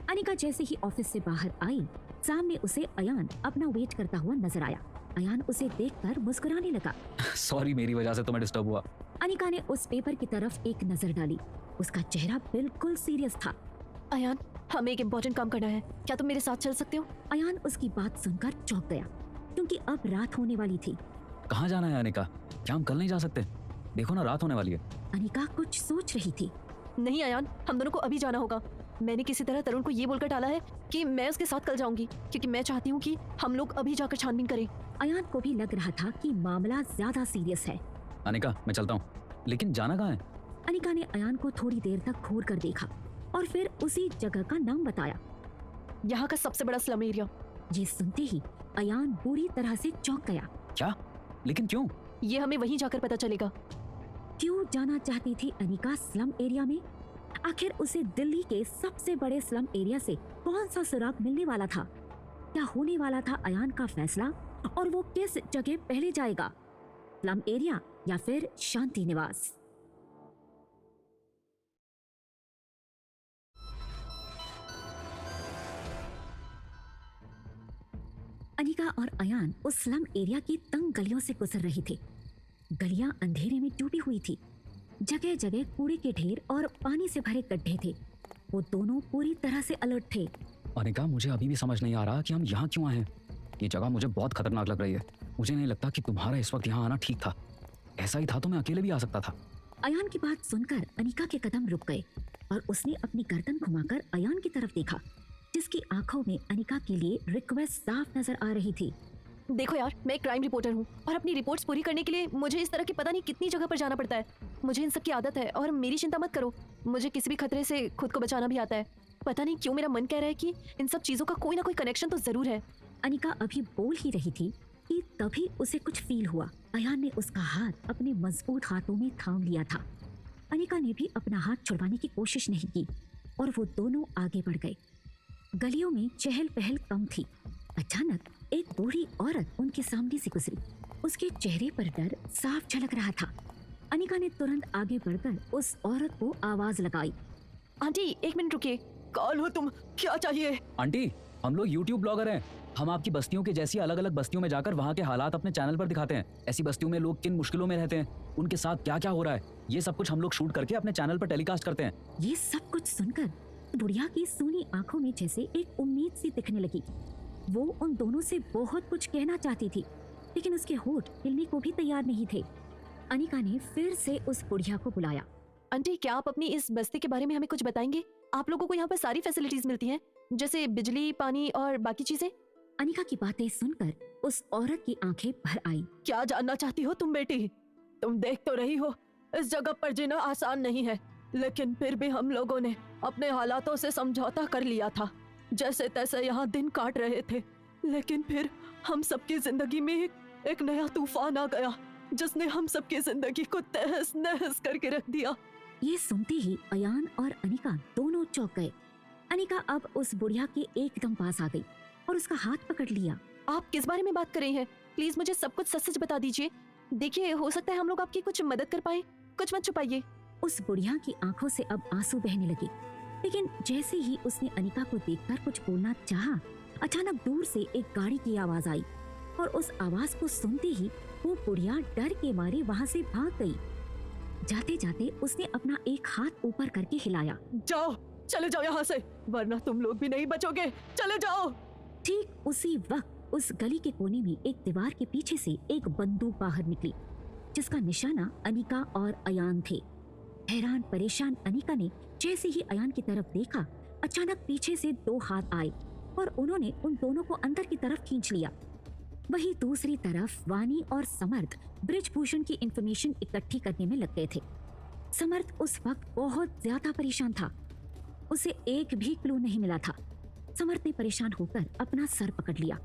S1: अनिका जैसे ही ऑफिस से बाहर आई, सामने उसे अयान अपना वेट करता हुआ नजर आया। अयान उसे देखकर मुस्कुराने लगा।
S2: सॉरी, मेरी वजह से तो मैं डिस्टर्ब हुआ।
S1: अनिका ने उस पेपर की तरफ एक नजर डाली। उसका चेहरा बिल्कुल सीरियस था।
S3: अयान, हमें एक इम्पोर्टेंट काम करना है, क्या तुम मेरे साथ चल सकते हो?
S1: अयान उसकी बात सुनकर चौंक गया, क्योंकि अब रात होने वाली थी।
S2: कहाँ जाना है अनिका? क्या हम कल नहीं जा सकते? देखो ना, रात होने वाली है।
S1: अनिका कुछ सोच रही थी।
S3: नहीं अयान, हम दोनों को अभी जाना होगा। मैंने किसी तरह तरुण को ये बोलकर टाला है कि मैं उसके साथ कल जाऊंगी, क्योंकि मैं चाहती हूँ कि हम लोग अभी जाकर छानबीन करें।
S1: अयान को भी लग रहा था कि मामला ज्यादा सीरियस है।
S2: अनिका, मैं चलता हूँ, लेकिन जाना कहाँ है?
S1: अनिका ने अयान को थोड़ी देर तक घूर कर देखा और फिर उसी जगह का नाम बताया।
S3: यहाँ का सबसे बड़ा स्लम एरिया।
S1: ये सुनते ही अयान बुरी तरह से चौंक गया।
S2: क्या? लेकिन क्यों?
S3: ये हमें वहीं जाकर पता चलेगा।
S1: क्यों जाना चाहती थी अनिका स्लम एरिया में? आखिर उसे दिल्ली के सबसे बड़े स्लम एरिया से कौन सा सुराग मिलने वाला था? क्या होने वाला था अयान का फैसला, और वो किस जगह पहले जाएगा, स्लम एरिया या फिर शांति निवास? अनिका और अयान उस स्लम एरिया की तंग गलियों से गुजर रही थी। गलियां अंधेरे में डूबी हुई थी। जगह जगह कूड़े के ढेर और पानी से भरे गड्ढे थे। वो दोनों पूरी तरह से अलर्ट थे।
S2: अनिका, मुझे अभी भी समझ नहीं आ रहा कि हम यहाँ क्यों आए हैं। ये जगह मुझे बहुत खतरनाक लग रही है। मुझे नहीं लगता कि तुम्हारा इस वक्त यहाँ आना ठीक था। ऐसा ही था तो मैं अकेले भी आ सकता था।
S1: अयान की बात सुनकर अनिका के कदम रुक गए और उसने अपनी गर्दन घुमाकर अयान की तरफ देखा, जिसकी आंखों में अनिका के लिए रिक्वेस्ट साफ नजर आ रही थी।
S3: देखो यार, मैं एक क्राइम रिपोर्टर हूँ और अपनी रिपोर्ट्स पूरी करने के लिए मुझे इस तरह की पता नहीं कितनी जगह पर जाना पड़ता है। मुझे इन सब की आदत है और मेरी चिंता मत करो, मुझे किसी भी खतरे से खुद को बचाना भी आता है। पता नहीं क्यों मेरा मन कह रहा है कि इन सब चीजों का कोई ना कोई कनेक्शन तो जरूर है।
S1: अनिका अभी बोल ही रही थी कि तभी उसे कुछ फील हुआ। अयान ने उसका हाथ अपने मजबूत हाथों में थाम लिया था। अनिका ने भी अपना हाथ छुड़वाने की कोशिश नहीं की और वो दोनों आगे बढ़ गए। गलियों में चहल पहल कम थी। अचानक एक बूढ़ी औरत उनके सामने से गुजरी। उसके चेहरे पर डर साफ झलक रहा था। अनिका ने तुरंत आगे बढ़कर उस औरत को आवाज लगाई।
S3: आंटी, एक मिनट रुकिए। कौन हो तुम? क्या चाहिए?
S2: आंटी, हम लोग YouTube ब्लॉगर हैं। हम आपकी बस्तियों के जैसी अलग अलग बस्तियों में जाकर वहाँ के हालात अपने चैनल पर दिखाते हैं। ऐसी बस्तियों में लोग किन मुश्किलों में रहते हैं, उनके साथ क्या क्या हो रहा है, ये सब कुछ हम लोग शूट करके अपने चैनल पर टेलीकास्ट करते हैं।
S1: ये सब कुछ सुनकर बुढ़िया की सूनी आंखों में जैसे एक उम्मीद सी दिखने लगी। वो उन दोनों से बहुत कुछ कहना चाहती थी, लेकिन उसके होठ हिलने को भी तैयार नहीं थे। अनिका ने फिर से उस बुढ़िया को बुलाया।
S3: आंटी, क्या आप अपनी इस बस्ती के बारे में हमें कुछ बताएंगे? आप लोगों को यहाँ पर सारी फैसिलिटीज मिलती हैं, जैसे बिजली, पानी और बाकी चीजें।
S1: अनिका की बातें सुनकर उस औरत की आंखें भर आई।
S3: क्या जानना चाहती हो तुम बेटी? तुम देख तो रही हो, इस जगह पर जीना आसान नहीं है, लेकिन फिर भी हम लोगों ने अपने हालातों से समझौता कर लिया था। जैसे तैसे यहाँ दिन काट रहे थे, लेकिन फिर हम सबकी जिंदगी में एक नया तूफान आ गया, जिसने हम सबकी जिंदगी को तहस नहस करके रख दिया।
S1: ये सुनते ही अयान और अनिका दोनों चौंक गए। अनिका अब उस बुढ़िया के एकदम पास आ गई और उसका हाथ पकड़ लिया।
S3: आप किस बारे में बात कर रही हैं? प्लीज मुझे सब कुछ सच सच बता दीजिए। देखिए, हो सकता है हम लोग आपकी कुछ मदद कर पाए, कुछ मत छुपाइए।
S1: उस बुढ़िया की आंखों से अब आंसू बहने लगे, लेकिन जैसे ही उसने अनिका को देखकर कुछ बोलना चाहा, अचानक दूर से एक गाड़ी की आवाज आई और उस आवाज को सुनते ही वो बुढ़िया डर के मारे वहाँ से भाग गई। जाते जाते उसने अपना एक हाथ ऊपर करके हिलाया।
S3: जाओ, चले जाओ यहाँ से, वरना तुम लोग भी नहीं बचोगे। चले जाओ।
S1: ठीक उसी वक्त उस गली के कोने में एक दीवार के पीछे से एक बंदूक बाहर निकली, जिसका निशाना अनिका और अयान थे। हैरान परेशान अनिका ने जैसे ही अयान की तरफ देखा, अचानक पीछे से दो हाथ आए और उन्होंने उन दोनों को अंदर की तरफ खींच लिया। वहीं दूसरी तरफ वानी और समर्थ ब्रिजभूषण की इंफॉर्मेशन इकट्ठी करने में लग गए थे। समर्थ उस वक्त बहुत ज्यादा परेशान था। उसे एक भी क्लू नहीं मिला था। समर्थ ने परेशान होकर अपना सर पकड़ लिया।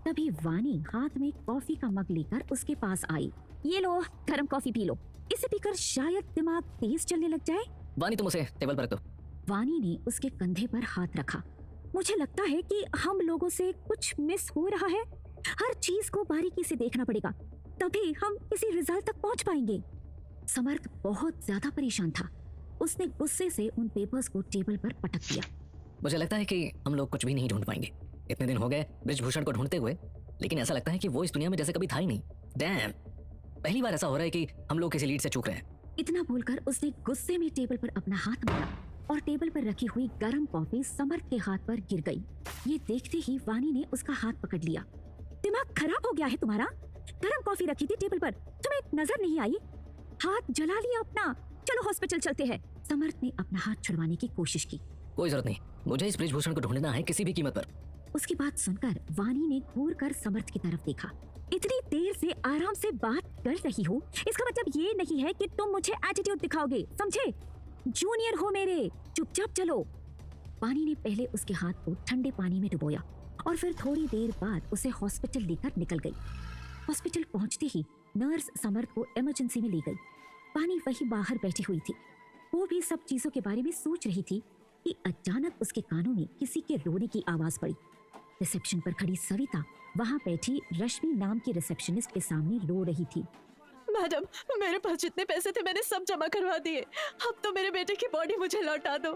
S1: तभी वानी हाथ में कॉफी का मग लेकर उसके पास आई। ये लो, गर्म कॉफी पी लो, इसे पीकर शायद दिमाग तेज चलने लग जाए।
S5: वानी, तुम उसे टेबल पर रख दो।
S1: वानी ने उसके कंधे पर हाथ रखा। मुझे लगता है कि हम लोगों से कुछ मिस हो रहा है। हर चीज को बारीकी से देखना पड़ेगा, तभी हम किसी रिजल्ट तक पहुंच पाएंगे। समर्थ बहुत ज्यादा परेशान था। उसने गुस्से से उन पेपर्स को टेबल पर पटक दिया।
S5: मुझे लगता है कि हम लोग कुछ भी नहीं ढूंढ पाएंगे। इतने दिन हो गए बृजभूषण को ढूंढते हुए, लेकिन ऐसा लगता है कि वो इस दुनिया में जैसे कभी था ही नहीं। डैम, पहली बार ऐसा हो रहा है कि हम लोग किसी लीड से चूक रहे हैं।
S1: इतना बोलकर उसने गुस्से में टेबल पर अपना हाथ मारा और टेबल पर रखी हुई गर्म कॉफी समर्थ के हाथ पर गिर गई। ये देखते ही वानी ने उसका हाथ पकड़ लिया। दिमाग खराब हो गया है तुम्हारा? गर्म कॉफी रखी थी टेबल पर, तुम्हें नजर नहीं आई? हाथ जला लिया अपना। चलो हॉस्पिटल चलते हैं। समर्थ ने अपना हाथ छुड़वाने की कोशिश की।
S5: कोई जरूरत नहीं, मुझे इस बृजभूषण को ढूंढना है किसी भी कीमत पर।
S1: उसकी बात सुनकर वानी ने घूर कर समर्थ की तरफ देखा। इतनी देर से आराम से बात कर रही हो, इसका मतलब ये नहीं है कि तुम मुझे एटीट्यूड दिखाओगे, समझे? जूनियर हो मेरे, चुपचाप चलो। वानी ने पहले उसके हाथ को ठंडे पानी में डुबोया और फिर थोड़ी देर बाद उसे हॉस्पिटल लेकर निकल गई। हॉस्पिटल पहुंचते ही नर्स समर्थ को इमरजेंसी में ले गई। वानी वहीं बाहर बैठी हुई थी। वो भी सब चीजों के बारे में सोच रही थी कि अचानक उसके कानों में किसी के रोने की आवाज पड़ी। रिसेप्शन पर खड़ी सविता वहां बैठी रश्मि नाम की रिसेप्शनिस्ट के सामने रो रही थी।
S3: मैडम, मेरे पास जितने पैसे थे मैंने सब जमा करवा दिए। अब तो मेरे बेटे की बॉडी मुझे लौटा दो।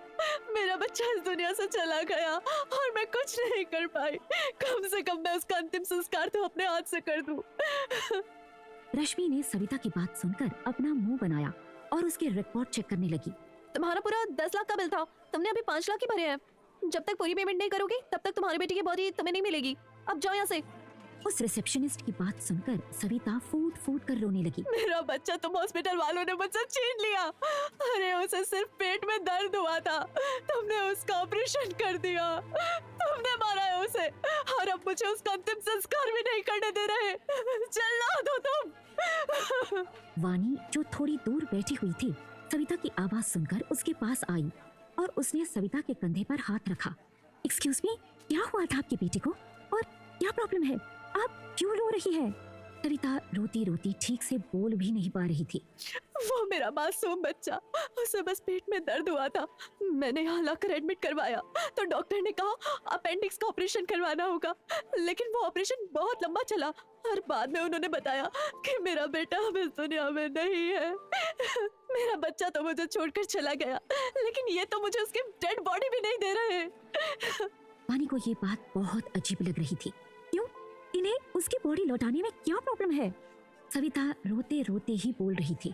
S3: मेरा बच्चा इस दुनिया से चला गया और मैं कुछ नहीं कर पाई। कम से कम मैं उसका अंतिम संस्कार तो अपने हाथ से कर दूं।
S1: रश्मि ने सविता की बात सुनकर अपना मुंह बनाया और उसके रिकॉर्ड चेक करने लगी।
S3: तुम्हारा पूरा 10 लाख का बिल था, तुमने अभी 5 लाख ही भरे हैं। जब तक पूरी पेमेंट नहीं करोगी तब तक तुम्हारी बेटी की बॉडी तुम्हें नहीं मिलेगी। अब जाओ यहाँ से।
S1: उस रिसेप्शनिस्ट की बात सुनकर सविता फूट फूट कर रोने लगी।
S3: मेरा बच्चा तुम हॉस्पिटल वालों ने मुझसे छीन लिया। अरे उसे सिर्फ पेट में दर्द हुआ था, तुमने उसका ऑपरेशन कर दिया। तुमने मारा है उसे और अब मुझे उसका अंतिम संस्कार भी नहीं करने दे रहे। चलना दो तुम।
S1: वानी जो थोड़ी दूर बैठी हुई थी, सविता की आवाज सुनकर उसके पास आई और उसने सविता के कंधे पर हाथ रखा। एक्सक्यूज मी, क्या हुआ था आपके बेटे को और क्या प्रॉब्लम है? आप क्यों रो रही है? सविता रोती रोती ठीक से बोल भी नहीं पा रही थी।
S3: वो मेरा मासूम बच्चा, उसे बस पेट में दर्द हुआ था। मैंने यहाँ लाकर एडमिट करवाया तो डॉक्टर ने कहा अपेंडिक्स का ऑपरेशन करवाना होगा, लेकिन वो ऑपरेशन बहुत लंबा चला और बाद में उन्होंने बताया कि मेरा बेटा अब इस दुनिया में नहीं है। मेरा बच्चा तो मुझे छोड़कर चला गया, लेकिन ये तो मुझे उसकी डेड बॉडी भी नहीं दे रहे।
S1: वानी को ये बात बहुत अजीब लग रही थी। क्यों? इन्हें उसकी बॉडी लौटाने में क्या प्रॉब्लम है? सविता रोते रोते ही बोल रही थी।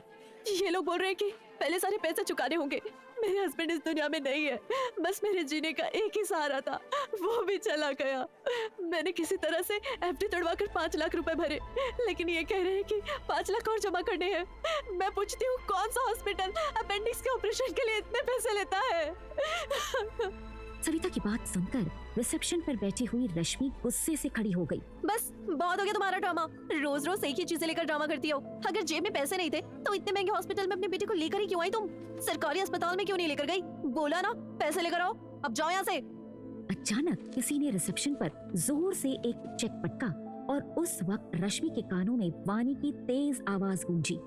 S3: ये लोग बोल रहे हैं कि पहले सारे पैसे चुकाने होंगे। मेरे हस्बैंड इस दुनिया में नहीं है, बस मेरे जीने का एक ही सहारा था, वो भी चला गया। मैंने किसी तरह से एफडी तोड़वाकर 5 लाख रुपए भरे, लेकिन ये कह रहे हैं कि 5 लाख और जमा करने हैं। मैं पूछती हूँ कौन सा हॉस्पिटल अपेंडिक्स के ऑपरेशन के लिए इतने पैसे लेता है?
S1: सविता की बात सुनकर रिसेप्शन पर बैठी हुई रश्मि गुस्से से खड़ी हो गई।
S3: बस बहुत हो गया तुम्हारा ड्रामा। रोज रोज एक ही चीजें लेकर ड्रामा करती हो। अगर जेब में पैसे नहीं थे तो इतने महंगे हॉस्पिटल में अपने बेटे को लेकर ही क्यों आई तुम? सरकारी अस्पताल में क्यों नहीं लेकर गई? बोला ना पैसे लेकर आओ। अब जाओ यहाँ से।
S1: अचानक किसी ने रिसेप्शन पर जोर से एक चेक पटका और उस वक्त रश्मि के कानों में वानी की तेज आवाज गूंजी।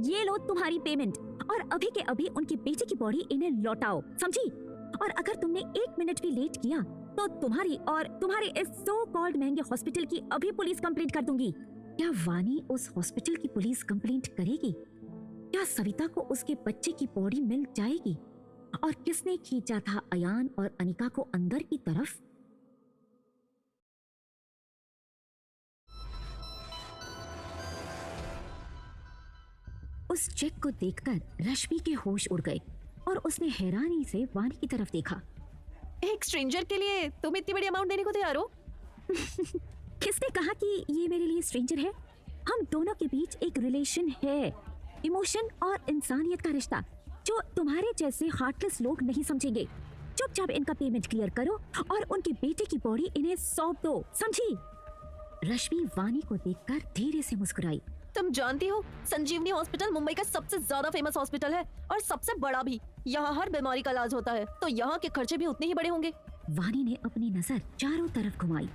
S1: ये लो तुम्हारी पेमेंट और अभी के अभी उनकी बेटी की बॉडी इन्हें लौटाओ, समझी? और अगर तुमने 1 मिनट भी लेट किया तो तुम्हारी और तुम्हारे इस सो कॉल्ड महंगे हॉस्पिटल की अभी पुलिस कंप्लेंट कर दूंगी। क्या वानी उस हॉस्पिटल की पुलिस कंप्लेंट करेगी? क्या सविता को उसके बच्चे की बॉडी मिल जाएगी? और किसने खींचा था अयान और अनिका को अंदर की तरफ? उस चेक को देखकर रश्मि के होश उड़ गए और उसने हैरानी से वानी की तरफ देखा।
S3: एक स्ट्रेंजर के लिए तुम इतनी बड़ी अमाउंट देने को तैयार हो?
S1: किसने कहा कि ये मेरे लिए स्ट्रेंजर है? हम दोनों के बीच एक रिलेशन है, इमोशन और इंसानियत का रिश्ता, जो तुम्हारे जैसे हार्टलेस लोग नहीं समझेंगे। चुपचाप इनका पेमेंट क्लियर करो और उनके बेटे की बॉडी इन्हें सौंप दो, समझी? रश्मि वानी को देखकर धीरे से मुस्कुराई।
S3: तुम जानती हो संजीवनी हॉस्पिटल मुंबई का सबसे ज्यादा फेमस हॉस्पिटल है और सबसे बड़ा भी। यहाँ हर बीमारी का इलाज होता है, तो यहाँ के खर्चे भी उतने ही बड़े होंगे।
S1: वानी ने अपनी नजर चारों तरफ घुमाई।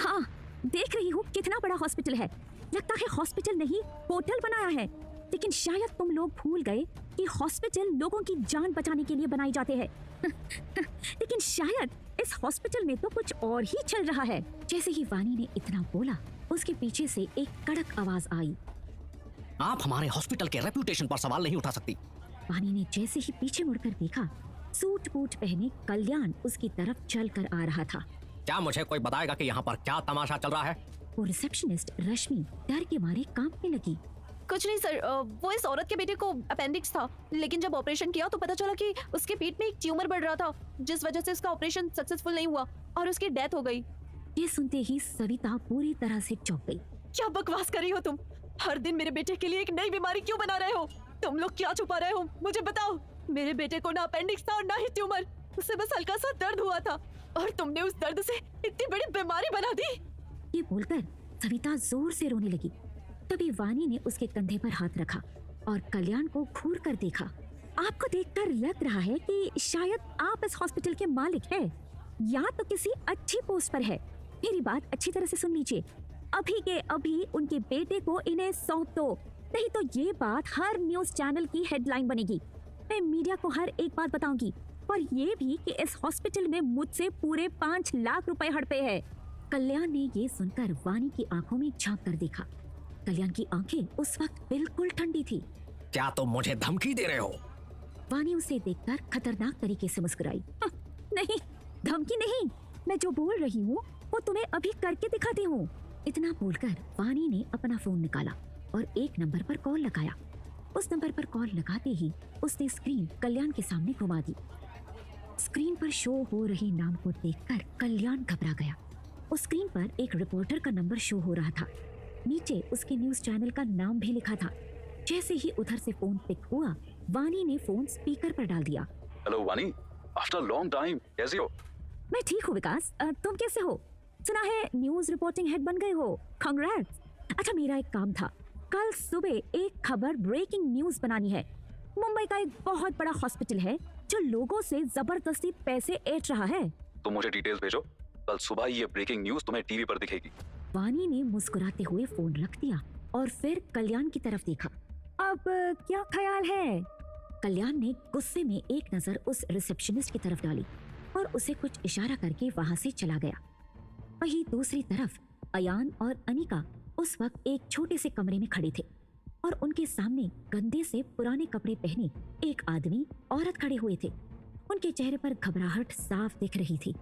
S1: हाँ, देख रही हूँ कितना बड़ा हॉस्पिटल है। लगता है हॉस्पिटल नहीं होटल बनाया है। लेकिन शायद तुम लोग भूल गए कि हॉस्पिटल लोगों की जान बचाने के लिए बनाए जाते हैं। लेकिन शायद इस हॉस्पिटल में तो कुछ और ही चल रहा है। जैसे ही वानी ने इतना बोला, उसके पीछे से एक कड़क आवाज आई।
S5: आप हमारे हॉस्पिटल के रेपुटेशन पर सवाल नहीं उठा सकती।
S1: वानी ने जैसे ही पीछे मुड़कर देखा, सूट बूट पहने कल्याण उसकी तरफ चल कर आ रहा था।
S5: क्या मुझे कोई बताएगा कि यहाँ पर क्या तमाशा चल रहा है?
S1: वो रिसेप्शनिस्ट रश्मि डर के मारे कांपने लगी।
S3: कुछ नहीं सर, वो इस औरत के बेटे को अपेंडिक्स था, लेकिन जब ऑपरेशन किया तो पता चला कि उसके पेट में एक ट्यूमर बढ़ रहा था, जिस वजह से उसका ऑपरेशन सक्सेसफुल नहीं हुआ और उसकी डेथ हो गई।
S1: ये सुनते ही सविता पूरी तरह से चौंक गई।
S3: क्या बकवास कर रही हो तुम? हर दिन मेरे बेटे के लिए एक नई बीमारी क्यों बना रहे हो? तुम लोग क्या छुपा रहे हो? मुझे बताओ। मेरे बेटे को ना अपेंडिक्स था और ना ही ट्यूमर, उसे बस हल्का सा दर्द हुआ था और तुमने उस दर्द से इतनी बड़ी बीमारी बना दी।
S1: ये बोलकर सविता जोर से रोने लगी। तभी वानी ने उसके कंधे पर हाथ रखा और कल्याण को घूर कर देखा। आपको देखकर लग रहा है कि शायद आप इस हॉस्पिटल के मालिक हैं या तो किसी अच्छी पोस्ट पर है। मेरी बात अच्छी तरह से सुन लीजिए, अभी के अभी उनके बेटे को इन्हें सौंप दो, नहीं तो ये बात हर न्यूज चैनल की हेडलाइन बनेगी। मैं मीडिया को हर एक बात बताऊंगी, और ये भी कि इस हॉस्पिटल में मुझसे पूरे 5 लाख रुपए हड़पे हैं। कल्याण ने ये सुनकर वानी की आंखों में झांक कर देखा। कल्याण की आंखें उस वक्त बिल्कुल ठंडी थी।
S5: क्या तुम मुझे धमकी दे रहे हो?
S1: वानी उसे देखकर खतरनाक तरीके से मुस्कुराई। नहीं, धमकी नहीं, मैं जो बोल रही हूँ वो तुम्हें अभी करके दिखाती हूँ। इतना बोलकर वानी ने अपना फोन निकाला और एक नंबर पर कॉल लगाया। उस नंबर पर कॉल लगाते ही उसने स्क्रीन कल्याण के सामने घुमा दी। स्क्रीन पर शो हो रहे नाम को देखकर कल्याण घबरा गया। उस स्क्रीन पर एक रिपोर्टर का नंबर शो हो रहा था, नीचे उसके न्यूज चैनल का नाम भी लिखा था। जैसे ही उधर से फोन पिक हुआ, वानी ने फोन स्पीकर पर डाल दिया।
S4: हेलो वानी, आफ्टर लॉन्ग टाइम, कैसी हो?
S1: मैं ठीक हूँ विकास, तुम कैसे हो? सुना है न्यूज रिपोर्टिंग हेड बन गए हो, कांग्रेट्स। अच्छा, मेरा एक काम था, कल सुबह एक खबर ब्रेकिंग न्यूज बनानी है। मुंबई का एक बहुत बड़ा हॉस्पिटल है जो लोगों से जबरदस्ती पैसे ऐंठ रहा है।
S4: तुम मुझे डिटेल्स भेजो, कल सुबह ये ब्रेकिंग न्यूज तुम्हें टीवी पर दिखेगी।
S1: वानी ने मुस्कुराते हुए फोन रख दिया और फिर कल्याण की तरफ देखा। अब क्या ख्याल है? कल्याण ने गुस्से में एक नजर उस रिसेप्शनिस्ट की तरफ डाली और उसे कुछ इशारा करके वहां से चला गया। वहीं दूसरी तरफ अयान और अनिका उस वक्त एक छोटे से कमरे में खड़े थे और उनके सामने गंदे से पुराने कपड़े पहने एक आदमी औरत खड़े हुए थे। उनके चेहरे पर घबराहट साफ दिख रही थी।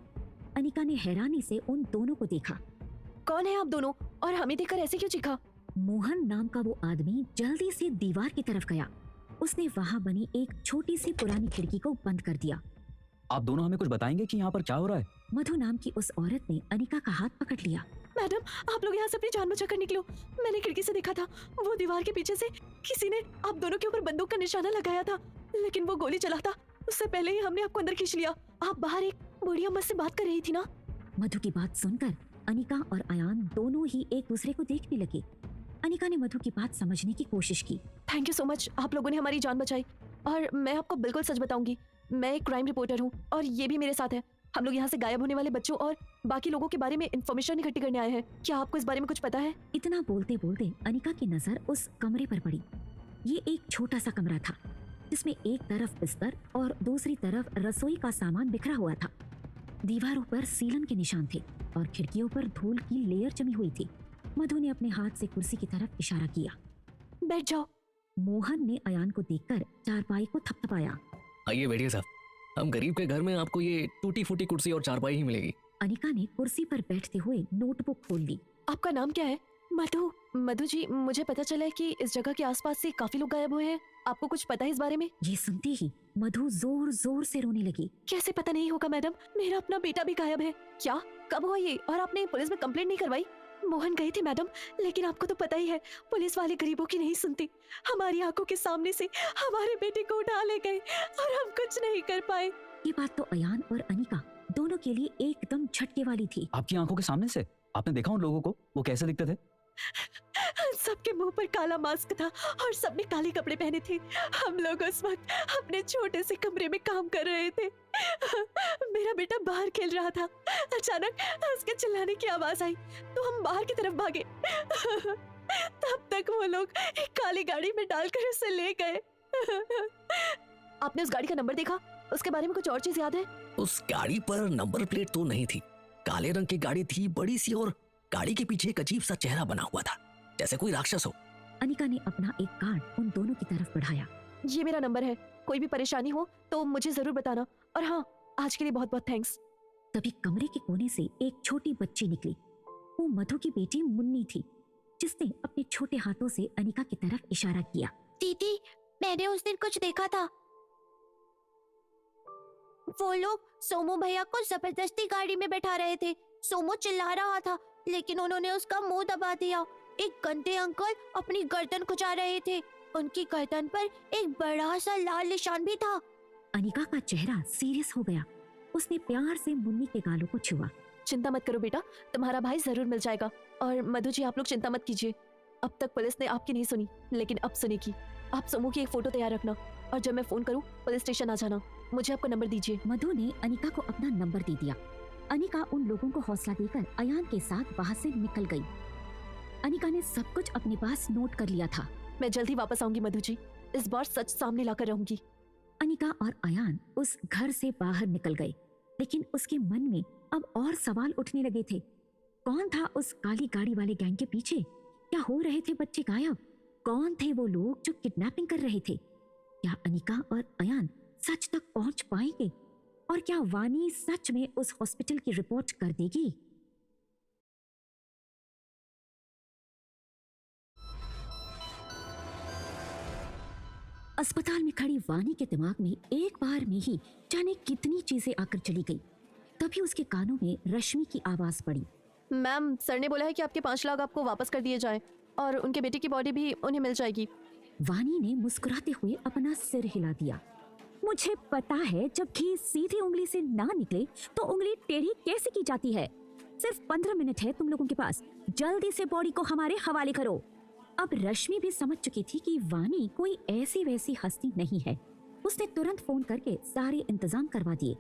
S1: अनिका ने हैरानी से उन दोनों को देखा।
S3: कौन है आप दोनों और हमें देखकर ऐसे क्यों चीखा?
S1: मोहन नाम का वो आदमी जल्दी से दीवार की तरफ गया। उसने वहां बनी एक छोटी सी पुरानी खिड़की को बंद कर दिया।
S2: आप दोनों हमें कुछ बताएंगे कि यहाँ पर क्या हो रहा है?
S1: मधु नाम की उस औरत ने अनिका का हाथ पकड़ लिया।
S3: मैडम, आप लोग यहाँ से अपनी जान बचाकर निकलो। मैंने खिड़की से देखा था, वो दीवार के पीछे से किसी ने आप दोनों के ऊपर बंदूक का निशाना लगाया था, लेकिन वो गोली चला था उससे पहले ही हमने आपको अंदर खींच लिया। आप बाहर एक बूढ़ी अम्मा से बात कर रही थी ना?
S1: मधु की बात सुनकर अनिका और अयान दोनों ही एक दूसरे को देखने लगे। अनिका ने मधु की बात समझने की कोशिश की।
S3: थैंक यू सो मच, आप लोगों ने हमारी जान बचाई। और मैं आपको बिल्कुल सच बताऊंगी, मैं एक क्राइम रिपोर्टर हूँ और ये भी मेरे साथ है। हम लोग यहाँ से गायब होने वाले बच्चों और बाकी लोगों के बारे में इंफॉर्मेशन इकट्ठी करने आए हैं। क्या आपको इस बारे में कुछ पता है?
S1: इतना बोलते बोलते अनिका की नजर उस कमरे पर पड़ी। ये एक छोटा सा कमरा था जिसमें एक तरफ बिस्तर और दूसरी तरफ रसोई का सामान बिखरा हुआ था। दीवारों पर सीलन के निशान थे और खिड़कियों पर धूल की लेयर जमी हुई थी। मधु ने अपने हाथ से कुर्सी की तरफ इशारा किया।
S3: बैठ जाओ।
S1: मोहन ने अयान को देखकर चारपाई को थपथपाया।
S5: आइए बैठिए साहब, हम गरीब के घर में आपको ये टूटी फूटी कुर्सी और चारपाई ही मिलेगी।
S1: अनिका ने कुर्सी पर बैठते हुए नोटबुक खोल ली।
S3: आपका नाम क्या है? मधु। मधु जी, मुझे पता चला है कि इस जगह के आसपास से काफी लोग गायब हुए हैं। आपको कुछ पता है इस बारे में?
S1: ये सुनते ही मधु जोर जोर से रोने लगी।
S3: कैसे पता नहीं होगा मैडम, मेरा अपना बेटा भी गायब है। क्या? कब हुआ ये? और आपने पुलिस में कंप्लेंट नहीं करवाई? मोहन गए थे मैडम, लेकिन आपको तो पता ही है पुलिस वाले गरीबों की नहीं सुनती। हमारी आंखों के सामने से हमारे बेटे को उठा ले गए और हम कुछ नहीं कर पाए।
S1: ये बात तो अयान और अनिका दोनों के लिए एकदम झटके वाली थी।
S2: आपकी आंखों के सामने से? आपने देखा उन लोगों को? वो कैसे दिखते थे?
S3: सबके मुंह पर काला मास्क था और सबने काले कपड़े पहने थे। हम लोग उस वक्त अपने छोटे से कमरे में काम कर रहे थे। मेरा बेटा बाहर खेल रहा था, अचानक उसके चिल्लाने की आवाज आई तो हम बाहर की तरफ भागे। तब तक वो लोग एक काली गाड़ी में डालकर उसे ले गए। आपने उस गाड़ी का नंबर देखा? उसके बारे में कुछ और चीज याद है?
S5: उस गाड़ी पर नंबर प्लेट तो नहीं थी। काले रंग की गाड़ी थी, बड़ी सी, और गाड़ी के पीछे एक अजीब सा चेहरा बना हुआ था, जैसे कोई राक्षस हो।
S1: अनिका ने अपना एक कार्ड उन दोनों की तरफ बढ़ाया।
S3: ये मेरा नंबर है, कोई भी परेशानी हो तो मुझे जरूर बताना। और हाँ, आज के लिए बहुत बहुत थैंक्स।
S1: तभी कमरे के कोने से एक छोटी बच्ची निकली। वो मधु की बेटी मुन्नी थी, जिसने अपने छोटे हाथों से अनिका की तरफ इशारा किया।
S7: दीदी, मैंने उस दिन कुछ देखा था। वो लोग सोमू भैया को जबरदस्ती गाड़ी में बैठा रहे थे। सोमू चिल्ला रहा था, लेकिन उन्होंने उसका मुंह दबा दिया। एक गंदे अंकल अपनी गर्दन खुजा रहे थे। उनकी गर्दन पर एक बड़ा सा लाल निशान भी था।
S1: अनिका का चेहरा सीरियस हो गया। उसने प्यार से मुन्नी के गालों को छुआ।
S3: चिंता मत करो बेटा, तुम्हारा भाई जरूर मिल जाएगा। और मधु जी, आप लोग चिंता मत कीजिए। अब तक पुलिस ने आपकी नहीं सुनी, लेकिन अब सुनेगी। आप सोमू की एक फोटो तैयार रखना, और जब मैं फोन करूं पुलिस स्टेशन आ जाना। मुझे आपका नंबर दीजिए।
S1: मधु ने अनिका को अपना नंबर दे दिया। अनिका उन लोगों को हौसला देकर अयान के साथ वहाँ से निकल गई। अनिका ने सब कुछ अपने पास नोट कर लिया था।
S3: मैं जल्दी वापस आऊंगी मधु जी, इस बार सच सामने लाकर रहूंगी।
S1: अनिका और अयान उस घर से बाहर निकल गए, लेकिन उसके मन में अब और सवाल उठने लगे थे। कौन था उस काली गाड़ी वाले गैंग के पीछे? क्या हो रहे थे बच्चे गायब? कौन थे वो लोग जो किडनैपिंग कर रहे थे? क्या अनिका और अयान सच तक पहुंच पाएंगे? और क्या वानी सच में उस हॉस्पिटल की रिपोर्ट कर देगी? अस्पताल में खड़ी वानी के दिमाग में एक बार में ही जाने कितनी चीजें आकर चली गई। तभी उसके कानों में रश्मि की आवाज पड़ी।
S3: मैम, सर ने बोला है कि आपके 5 लाख आपको वापस कर दिए जाएं, और उनके बेटे की बॉडी भी उन्हें मिल जाएगी।
S1: वानी ने मुस्कुराते हुए अपना सिर हिला दिया। मुझे पता है, जब घी सीधी उंगली से ना निकले तो उंगली टेढ़ी कैसे की जाती है। सिर्फ 15 मिनट है तुम लोगों के पास, जल्दी से बॉडी को हमारे हवाले करो। अब रश्मि भी समझ चुकी थी कि वानी कोई ऐसी वैसी हस्ती नहीं है। उसने तुरंत फोन करके सारे इंतजाम करवा दिए।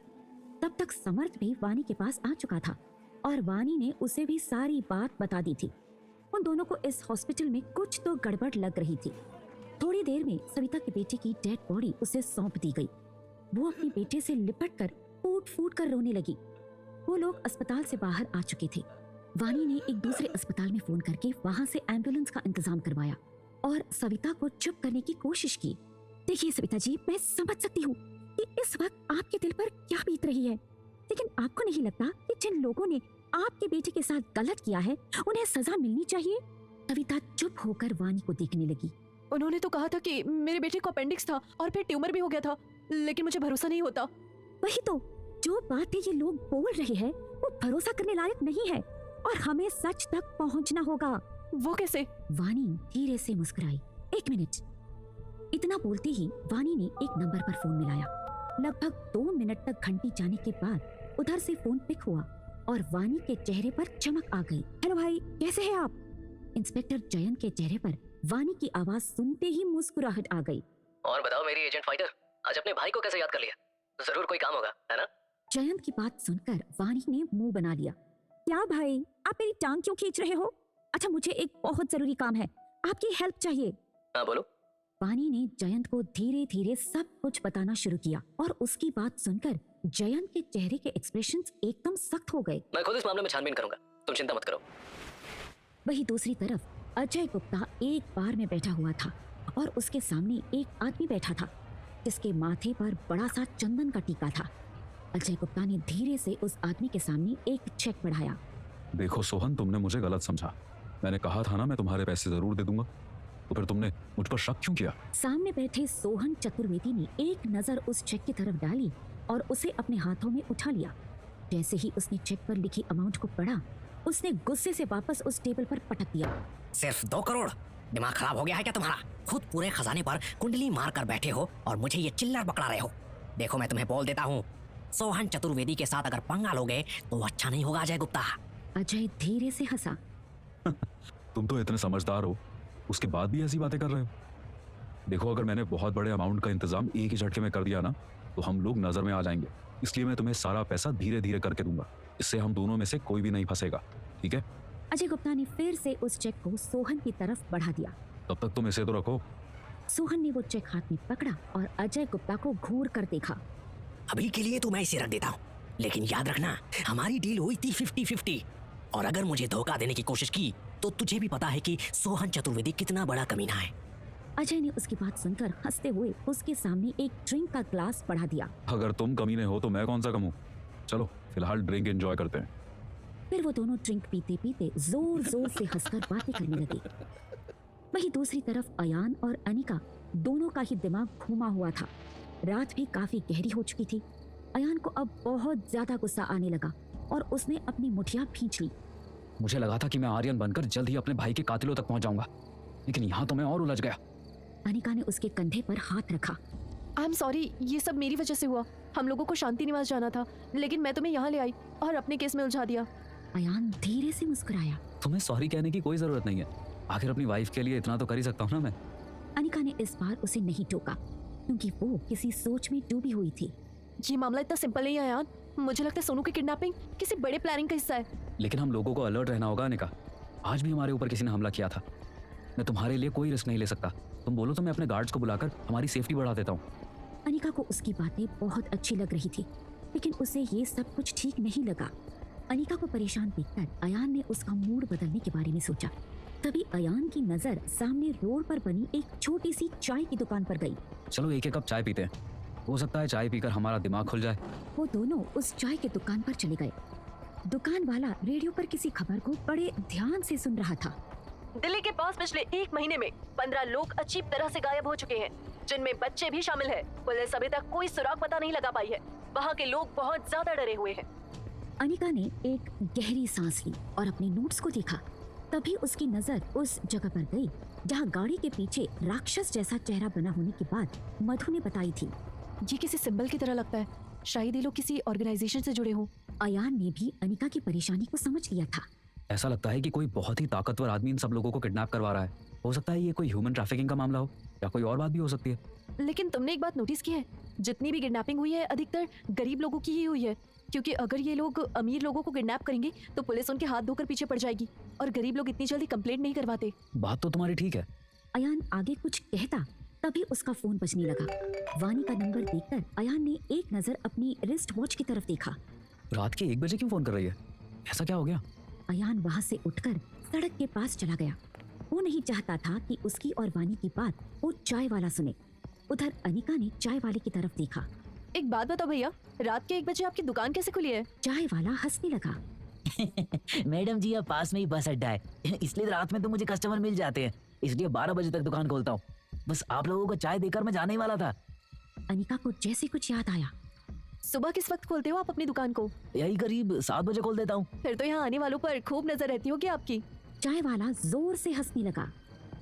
S1: तब तक समर्थ भी वानी के पास आ चुका था और वानी ने उसे भी सारी बात बता दी थी। उन दोनों को इस हॉस्पिटल में कुछ तो गड़बड़ लग रही थी। थोड़ी देर में सविता के बेटे की डेड बॉडी उसे सौंप दी गई। वो अपने बेटे से लिपटकर फूट फूट कर रोने लगी। वो लोग अस्पताल से बाहर आ चुके थे। वानी ने एक दूसरे अस्पताल में फोन करके वहां से एम्बुलेंस का इंतजाम करवाया और सविता को चुप करने की कोशिश की। देखिए सविता जी, मैं समझ सकती हूँ कि इस वक्त आपके दिल पर क्या बीत रही है, लेकिन आपको नहीं लगता कि जिन लोगों ने आपके बेटे के साथ गलत किया है उन्हें सजा मिलनी चाहिए? सविता चुप होकर वानी को देखने लगी।
S3: उन्होंने तो कहा था कि मेरे बेटे को अपेंडिक्स था और फिर ट्यूमर भी हो गया था, लेकिन मुझे भरोसा नहीं होता।
S1: वही तो, जो बातें ये लोग बोल रहे हैं वो भरोसा करने लायक नहीं है और हमें सच तक पहुंचना होगा।
S3: वो कैसे?
S1: वानी धीरे से मुस्कुराई। 1 मिनट। इतना बोलते ही वानी ने एक नंबर पर फोन मिलाया। लगभग 2 मिनट तक घंटी जाने के बाद उधर से फोन पिक हुआ और वानी के चेहरे पर चमक आ गई। हेलो भाई, कैसे हैं आप? इंस्पेक्टर जयंत के चेहरे पर वानी की आवाज सुनते ही मुस्कुराहट आ गई।
S5: और बताओ मेरी एजेंट फाइटर, आज अपने भाई को कैसे याद कर लिया? जरूर कोई काम होगा, है ना?
S1: जयंत की बात सुनकर वानी ने मुंह बना लिया। क्या भाई, आप मेरी टांग क्यों खींच रहे हो? अच्छा, मुझे एक बहुत जरूरी काम है, आपकी हेल्प चाहिए।
S5: हाँ बोलो।
S1: वानी ने जयंत को धीरे धीरे सब कुछ बताना शुरू किया और उसकी बात सुनकर जयंत के चेहरे के एक्सप्रेशंस एकदम सख्त हो गए।
S5: मैं खुद इस मामले में छानबीन करूंगा, तुम चिंता मत करो।
S1: वही दूसरी तरफ अजय गुप्ता एक बार में बैठा हुआ था और उसके सामने एक आदमी बैठा था जिसके माथे पर बड़ा सा चंदन का टीका था। अजय गुप्ता ने धीरे से उस आदमी के सामने एक चेक बढ़ाया।
S4: देखो सोहन, तुमने मुझे गलत समझा। मैंने कहा था ना मैं तुम्हारे पैसे जरूर दे दूंगा, तो फिर तुमने मुझ पर शक क्यों किया?
S1: सामने बैठे सोहन चतुर्वेदी ने एक नजर उस चेक की तरफ डाली और उसे अपने हाथों में उठा लिया। जैसे ही उसने चेक पर लिखी अमाउंट को पढ़ा, उसने गुस्से से वापस उस टेबल पर पटक दिया।
S8: सिर्फ 2 करोड़? दिमाग खराब हो गया है क्या तुम्हारा? खुद पूरे खजाने पर कुंडली मार कर बैठे हो और मुझे ये चिल्लर पकड़ा रहे हो। देखो मैं तुम्हें बोल देता हूँ, सोहन चतुर्वेदी के साथ अगर पंगा लोगे तो अच्छा नहीं होगा अजय गुप्ता।
S1: अजय धीरे से हंसा।
S4: तुम तो इतने समझदार हो, उसके बाद भी ऐसी बातें कर रहे हो। देखो, अगर मैंने बहुत बड़े अमाउंट का इंतजाम एक ही झटके में कर दिया ना, तो हम लोग नजर में आ जाएंगे। इसलिए मैं तुम्हें सारा पैसा धीरे धीरे करके दूंगा। इससे हम दोनों में से कोई भी नहीं फंसेगा, ठीक है?
S1: अजय गुप्ता ने फिर से उस चेक को सोहन की तरफ बढ़ा दिया।
S4: तब तक तुम इसे तो रखो।
S1: सोहन ने वो चेक हाथ में पकड़ा और अजय गुप्ता को घूर कर देखा।
S8: अभी के लिए तो मैं इसे रख देता हूँ, लेकिन याद रखना हमारी डील हुई थी 50-50, और अगर मुझे धोखा देने की कोशिश की तो तुझे भी पता है कि सोहन चतुर्वेदी कितना बड़ा कमीना है।
S1: अजय ने उसकी बात सुनकर हंसते हुए उसके सामने एक ड्रिंक का ग्लास बढ़ा दिया।
S4: अगर तुम कमीने हो तो मैं कौन सा कम हूँ? चलो फिलहाल ड्रिंक एंजॉय करते हैं।
S1: फिर वो दोनों ड्रिंक पीते पीते जोर जोर से हंसकर बातें करने लगे। वहीं दूसरी तरफ अयान और अनिका दोनों का ही दिमाग घूमा हुआ था। रात भी काफी गहरी हो चुकी थी। अयान को अब बहुत ज्यादा गुस्सा आने लगा और उसने अपनी मुठिया भींच ली।
S2: मुझे लगा था कि मैं आर्यन बनकर जल्द ही अपने भाई के कातिलों तक पहुंच जाऊंगा, लेकिन यहाँ तो मैं और उलझ गया।
S1: अनिका ने उसके कंधे पर हाथ रखा।
S3: आई एम सॉरी, ये सब मेरी वजह से हुआ। हम लोगों को शांति निवास जाना था, लेकिन मैं तुम्हें यहाँ ले आई और अपने केस में उलझा दिया।
S1: अयान धीरे से मुस्कुराया।
S2: तुम्हें सॉरी कहने की कोई जरूरत नहीं है, आखिर अपनी वाइफ के लिए इतना तो कर ही सकता हूँ ना मैं।
S1: अनिका ने इस बार उसे नहीं टोका क्योंकि वो किसी सोच में डूबी हुई थी।
S3: ये मामला इतना सिंपल नहीं है अयान। मुझे लगता है सोनू की किडनैपिंग किसी बड़े प्लानिंग का हिस्सा है।
S2: लेकिन हम लोगों को अलर्ट रहना होगा अनिका। आज भी हमारे ऊपर किसी ने हमला किया था। मैं तुम्हारे लिए कोई रिस्क नहीं ले सकता। तुम बोलो तो मैं अपने गार्ड्स को बुलाकर हमारी सेफ्टी बढ़ा देता हूँ।
S1: अनिका को उसकी बातें बहुत अच्छी लग रही थी, लेकिन उसे ये सब कुछ ठीक नहीं लगा। अनिका को परेशान देखकर अयान ने उसका मूड बदलने के बारे में सोचा। तभी अयान की नजर सामने रोड पर बनी एक छोटी सी चाय की दुकान पर गई।
S2: चलो एक एक कप चाय पीते हैं, हो सकता है चाय पीकर हमारा दिमाग खुल जाए।
S1: वो दोनों उस चाय की दुकान पर चले गए। दुकान वाला रेडियो पर किसी खबर को बड़े ध्यान से सुन रहा था।
S3: दिल्ली के पास पिछले 1 महीने में 15 लोग अजीब तरह से गायब हो चुके हैं, जिनमें बच्चे भी शामिल हैं। पुलिस अभी तक कोई सुराग पता नहीं लगा पाई है। वहाँ के लोग बहुत ज्यादा डरे हुए हैं।
S1: अनिका ने एक गहरी सांस ली और अपने नोट्स को देखा। तभी उसकी नजर उस जगह पर गई जहाँ गाड़ी के पीछे राक्षस जैसा चेहरा बना होने की बात मधु ने बताई थी।
S3: ये किसी सिंबल की तरह लगता है। शायद ये लोग किसी ऑर्गेनाइजेशन से जुड़े हों।
S1: अयान ने भी अनिका की परेशानी को समझ लिया था।
S2: ऐसा लगता है कि कोई बहुत ही ताकतवर आदमी इन सब लोगों को किडनैप करवा रहा है। हो सकता है ये कोई ह्यूमन ट्रैफिकिंग का मामला हो या कोई और बात भी हो सकती है।
S3: लेकिन तुमने एक बात नोटिस की है, जितनी भी किडनैपिंग हुई है अधिकतर गरीब लोगों की ही हुई है। क्योंकि अगर ये लोग अमीर लोगों को किडनैप करेंगे तो पुलिस उनके हाथ धोकर पीछे पड़ जाएगी, और गरीब लोग इतनी जल्दी कंप्लेंट नहीं करवाते।
S2: बात तो तुम्हारी ठीक है।
S1: अयान आगे कुछ कहता तभी उसका फोन बजने लगा। वानी का नंबर देखकर अयान ने एक नजर अपनी रिस्ट वॉच की तरफ देखा।
S2: रात के 1 बजे क्यों फोन कर रही है? ऐसा क्या हो गया?
S1: अयान वहाँ से उठकर सड़क के पास चला गया। वो नहीं चाहता था कि उसकी और वानी की बात वो चाय वाला सुने। उधर अनिका ने चाय वाले की तरफ देखा।
S3: एक बात बताओ भैया, रात के 1 बजे आपकी दुकान कैसे खुली है?
S1: चाय वाला हंसने लगा।
S9: मैडम जी, अब पास में ही बस अड्डा है, इसलिए रात में तो मुझे कस्टमर मिल जाते हैं, इसलिए 12 बजे तक दुकान खोलता हूँ। बस आप लोगों को चाय देकर मैं जाने ही वाला था।
S1: अनिका को जैसे कुछ याद आया।
S3: सुबह किस वक्त खोलते हो आप अपनी दुकान को?
S9: यही करीब 7 बजे खोल देता हूँ।
S3: फिर तो यहाँ आने वालों पर खूब नजर रहती होगी आपकी।
S1: चाय वाला जोर से हंसने लगा।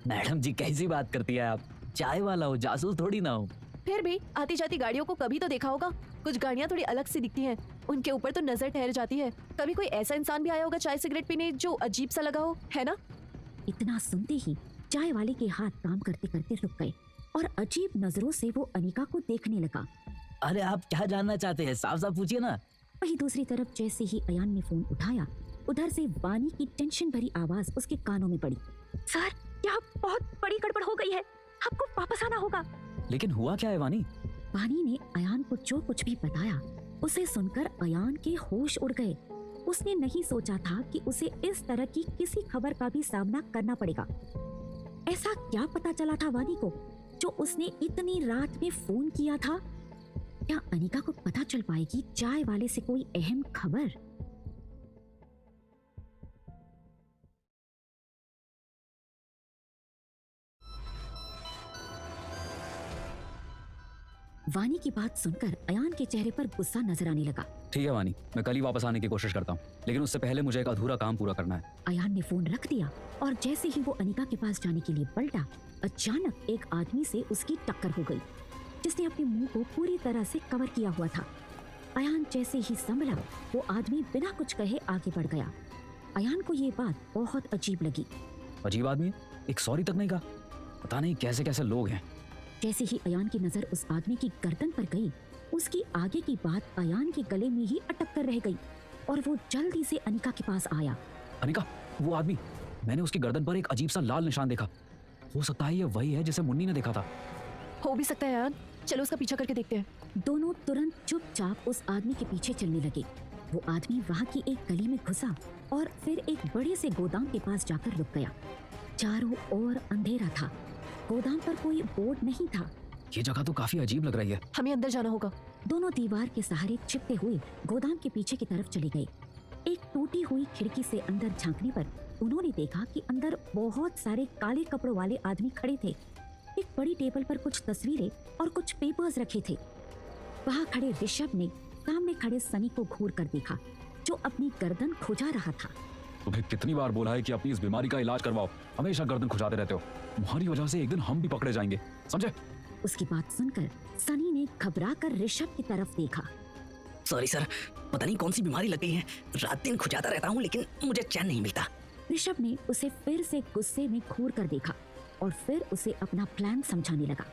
S9: मैडम जी, कैसी बात करती है आप? चाय वाला हो, जासूस थोड़ी ना हो।
S3: फिर भी आती जाती गाड़ियों को कभी तो देखा होगा। कुछ गाड़ियाँ थोड़ी अलग सी दिखती हैं, उनके ऊपर तो नजर ठहर जाती है। कभी कोई ऐसा इंसान भी आया होगा चाय सिगरेट पीने जो अजीब सा लगा हो, है ना?
S1: इतना सुनते ही चाय वाले के हाथ काम करते करते रुक गए और अजीब नजरों से वो अनिका को देखने लगा।
S9: अरे आप क्या जानना चाहते हैं? साफ साफ पूछिए ना।
S1: वहीं दूसरी तरफ जैसे ही अयान ने फोन उठाया, उधर से वानी की टेंशन भरी आवाज उसके कानों में पड़ी। सर, यहाँ बहुत बड़ी गड़बड़ हो गई है, आपको वापस आना होगा।
S2: लेकिन हुआ क्या है वानी?
S1: वानी ने अयान को जो कुछ भी बताया उसे सुनकर अयान के होश उड़ गए। उसने नहीं सोचा था कि उसे इस तरह की किसी खबर का भी सामना करना पड़ेगा। ऐसा क्या पता चला था वानी को जो उसने इतनी रात में फोन किया था? क्या अनिका को पता चल पाएगी चाय वाले से कोई अहम खबर? वानी की बात सुनकर अयान के चेहरे पर गुस्सा नजर आने लगा।
S2: ठीक है वानी, मैं कल ही वापस आने की कोशिश करता हूँ, लेकिन उससे पहले मुझे एक अधूरा काम पूरा करना है।
S1: अयान ने फोन रख दिया और जैसे ही वो अनिका के पास जाने के लिए पलटा, अचानक एक आदमी से उसकी टक्कर हो गई जिसने अपने मुंह को पूरी तरह से कवर किया हुआ था। अयान जैसे ही संभला, वो आदमी बिना कुछ कहे आगे बढ़ गया। अयान को ये बात बहुत अजीब लगी।
S2: अजीब आदमी है, एक सॉरी तक नहीं कहा। पता नहीं कैसे कैसे लोग हैं।
S1: जैसे ही अयान की नजर उस आदमी की गर्दन पर गई, उसकी आगे की बात अयान के गले में ही अटक कर रह गई और वो जल्दी से अनिका के पास आया।
S2: अनिका, वो आदमी, मैंने उसकी गर्दन पर एक अजीब सा लाल निशान देखा। हो सकता है ये वही है जिसे मुन्नी ने देखा था।
S3: हो भी सकता है यार, चलो उसका पीछा करके देखते हैं।
S1: दोनों तुरंत चुपचाप उस आदमी के पीछे चलने लगे। वो आदमी वहाँ की एक गली में घुसा और फिर एक बड़े से गोदाम के पास जाकर रुक गया। चारों ओर अंधेरा था, गोदाम पर कोई बोर्ड नहीं था।
S2: ये जगह तो काफी अजीब लग रही है।
S3: हमें अंदर जाना होगा।
S1: दोनों दीवार के सहारे चिपके हुए गोदाम के पीछे की तरफ चले गए। एक टूटी हुई खिड़की से अंदर झांकने पर उन्होंने देखा कि अंदर बहुत सारे काले कपड़ों वाले आदमी खड़े थे। एक बड़ी टेबल पर कुछ तस्वीरें और कुछ पेपर्स रखे थे। वहाँ खड़े ऋषभ ने सामने खड़े सनी को घूर कर देखा, जो अपनी गर्दन खुजा रहा था।
S4: तुम्हें कितनी बार बोला है कि अपनी इस बीमारी का इलाज करवाओ, हमेशा गर्दन खुजाते रहते हो। तुम्हारी वजह से एक दिन हम भी पकड़े जाएंगे, समझे?
S1: उसकी बात सुनकर सनी ने घबरा कर ऋषभ की तरफ देखा।
S5: सॉरी सर, पता नहीं कौन सी बीमारी लग गई है, रात दिन खुजाता रहता हूँ लेकिन मुझे चैन नहीं मिलता।
S1: ऋषभ ने उसे फिर से गुस्से में घूर कर देखा और फिर उसे अपना प्लान समझाने लगा।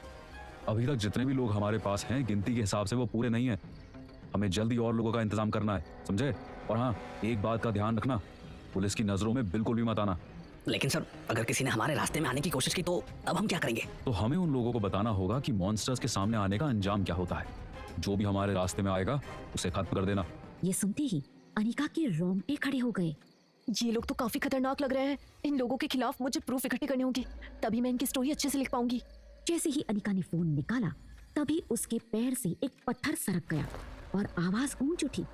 S4: अभी तक जितने भी लोग हमारे पास हैं, गिनती के हिसाब से वो पूरे नहीं है। हमें जल्दी और लोगों का इंतजाम करना है, समझे? और हाँ, एक बात का ध्यान रखना, पुलिस की नजरों में बिल्कुल भी मत आना।
S5: लेकिन सर, अगर किसी ने हमारे रास्ते में आने की कोशिश की तो अब हम क्या करेंगे?
S4: तो हमें उन लोगों को बताना होगा कि मॉन्स्टर्स के सामने आने का अंजाम क्या होता है। जो भी हमारे रास्ते में आएगा उसे खत्म कर देना।
S1: ये सुनते ही अनिका के रोंगटे खड़े हो गए।
S3: ये लोग तो काफी खतरनाक लग रहे हैं। इन लोगों के खिलाफ मुझे प्रूफ इकट्ठे करने होंगे, तभी मैं इनकी स्टोरी अच्छे से लिख पाऊंगी।
S1: जैसे ही अनिका ने फोन निकाला, तभी उसके पैर से एक पत्थर सरक गया और आवाज गूंज उठी।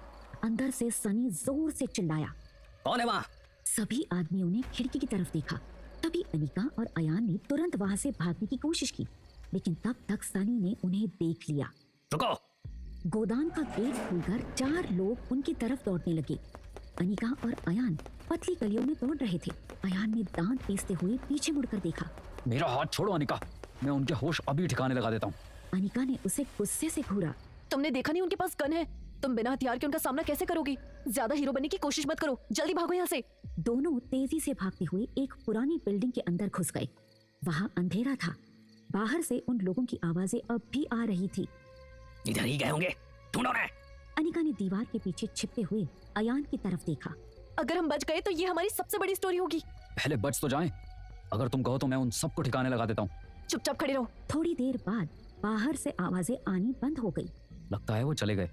S1: अंदर से सनी जोर से चिल्लाया,
S5: कौन है वहाँ?
S1: सभी आदमियों ने खिड़की की तरफ देखा। तभी अनिका और अयान ने तुरंत वहां से भागने की कोशिश की, लेकिन तब तक सनी ने उन्हें देख लिया।
S5: रुको!
S1: गोदाम का गेट खुलकर 4 लोग उनकी तरफ दौड़ने लगे। अनिका और अयान पतली गलियों में दौड़ रहे थे। अयान ने दांत पीसते हुए पीछे मुड़कर देखा।
S2: मेरा हाथ छोड़ो अनिका, मैं उनके होश अभी ठिकाने लगा देता हूँ।
S1: अनिका ने उसे गुस्से से घूरा।
S3: तुमने देखा नहीं उनके पास गन है? तुम बिना हथियार के उनका सामना कैसे करोगी? ज्यादा हीरो बनने की कोशिश मत करो, जल्दी भागो यहाँ से।
S1: दोनों तेजी से भागते हुए एक पुरानी बिल्डिंग के अंदर घुस गए। वहाँ अंधेरा था, बाहर से उन लोगों की आवाजें अब भी आ रही थी।
S5: इधर ही गए होंगे, ढूंढो ना।
S1: अनिका ने दीवार के पीछे छिपते हुए अयान की तरफ देखा।
S3: अगर हम बच गए तो ये हमारी सबसे बड़ी स्टोरी होगी।
S2: पहले बच तो जाएं। अगर तुम कहो तो मैं उन सबको ठिकाने लगा देता हूँ।
S3: चुपचाप खड़े रहो।
S1: थोड़ी देर बाद बाहर से आवाजें आनी बंद हो गई।
S2: लगता है वो चले गए।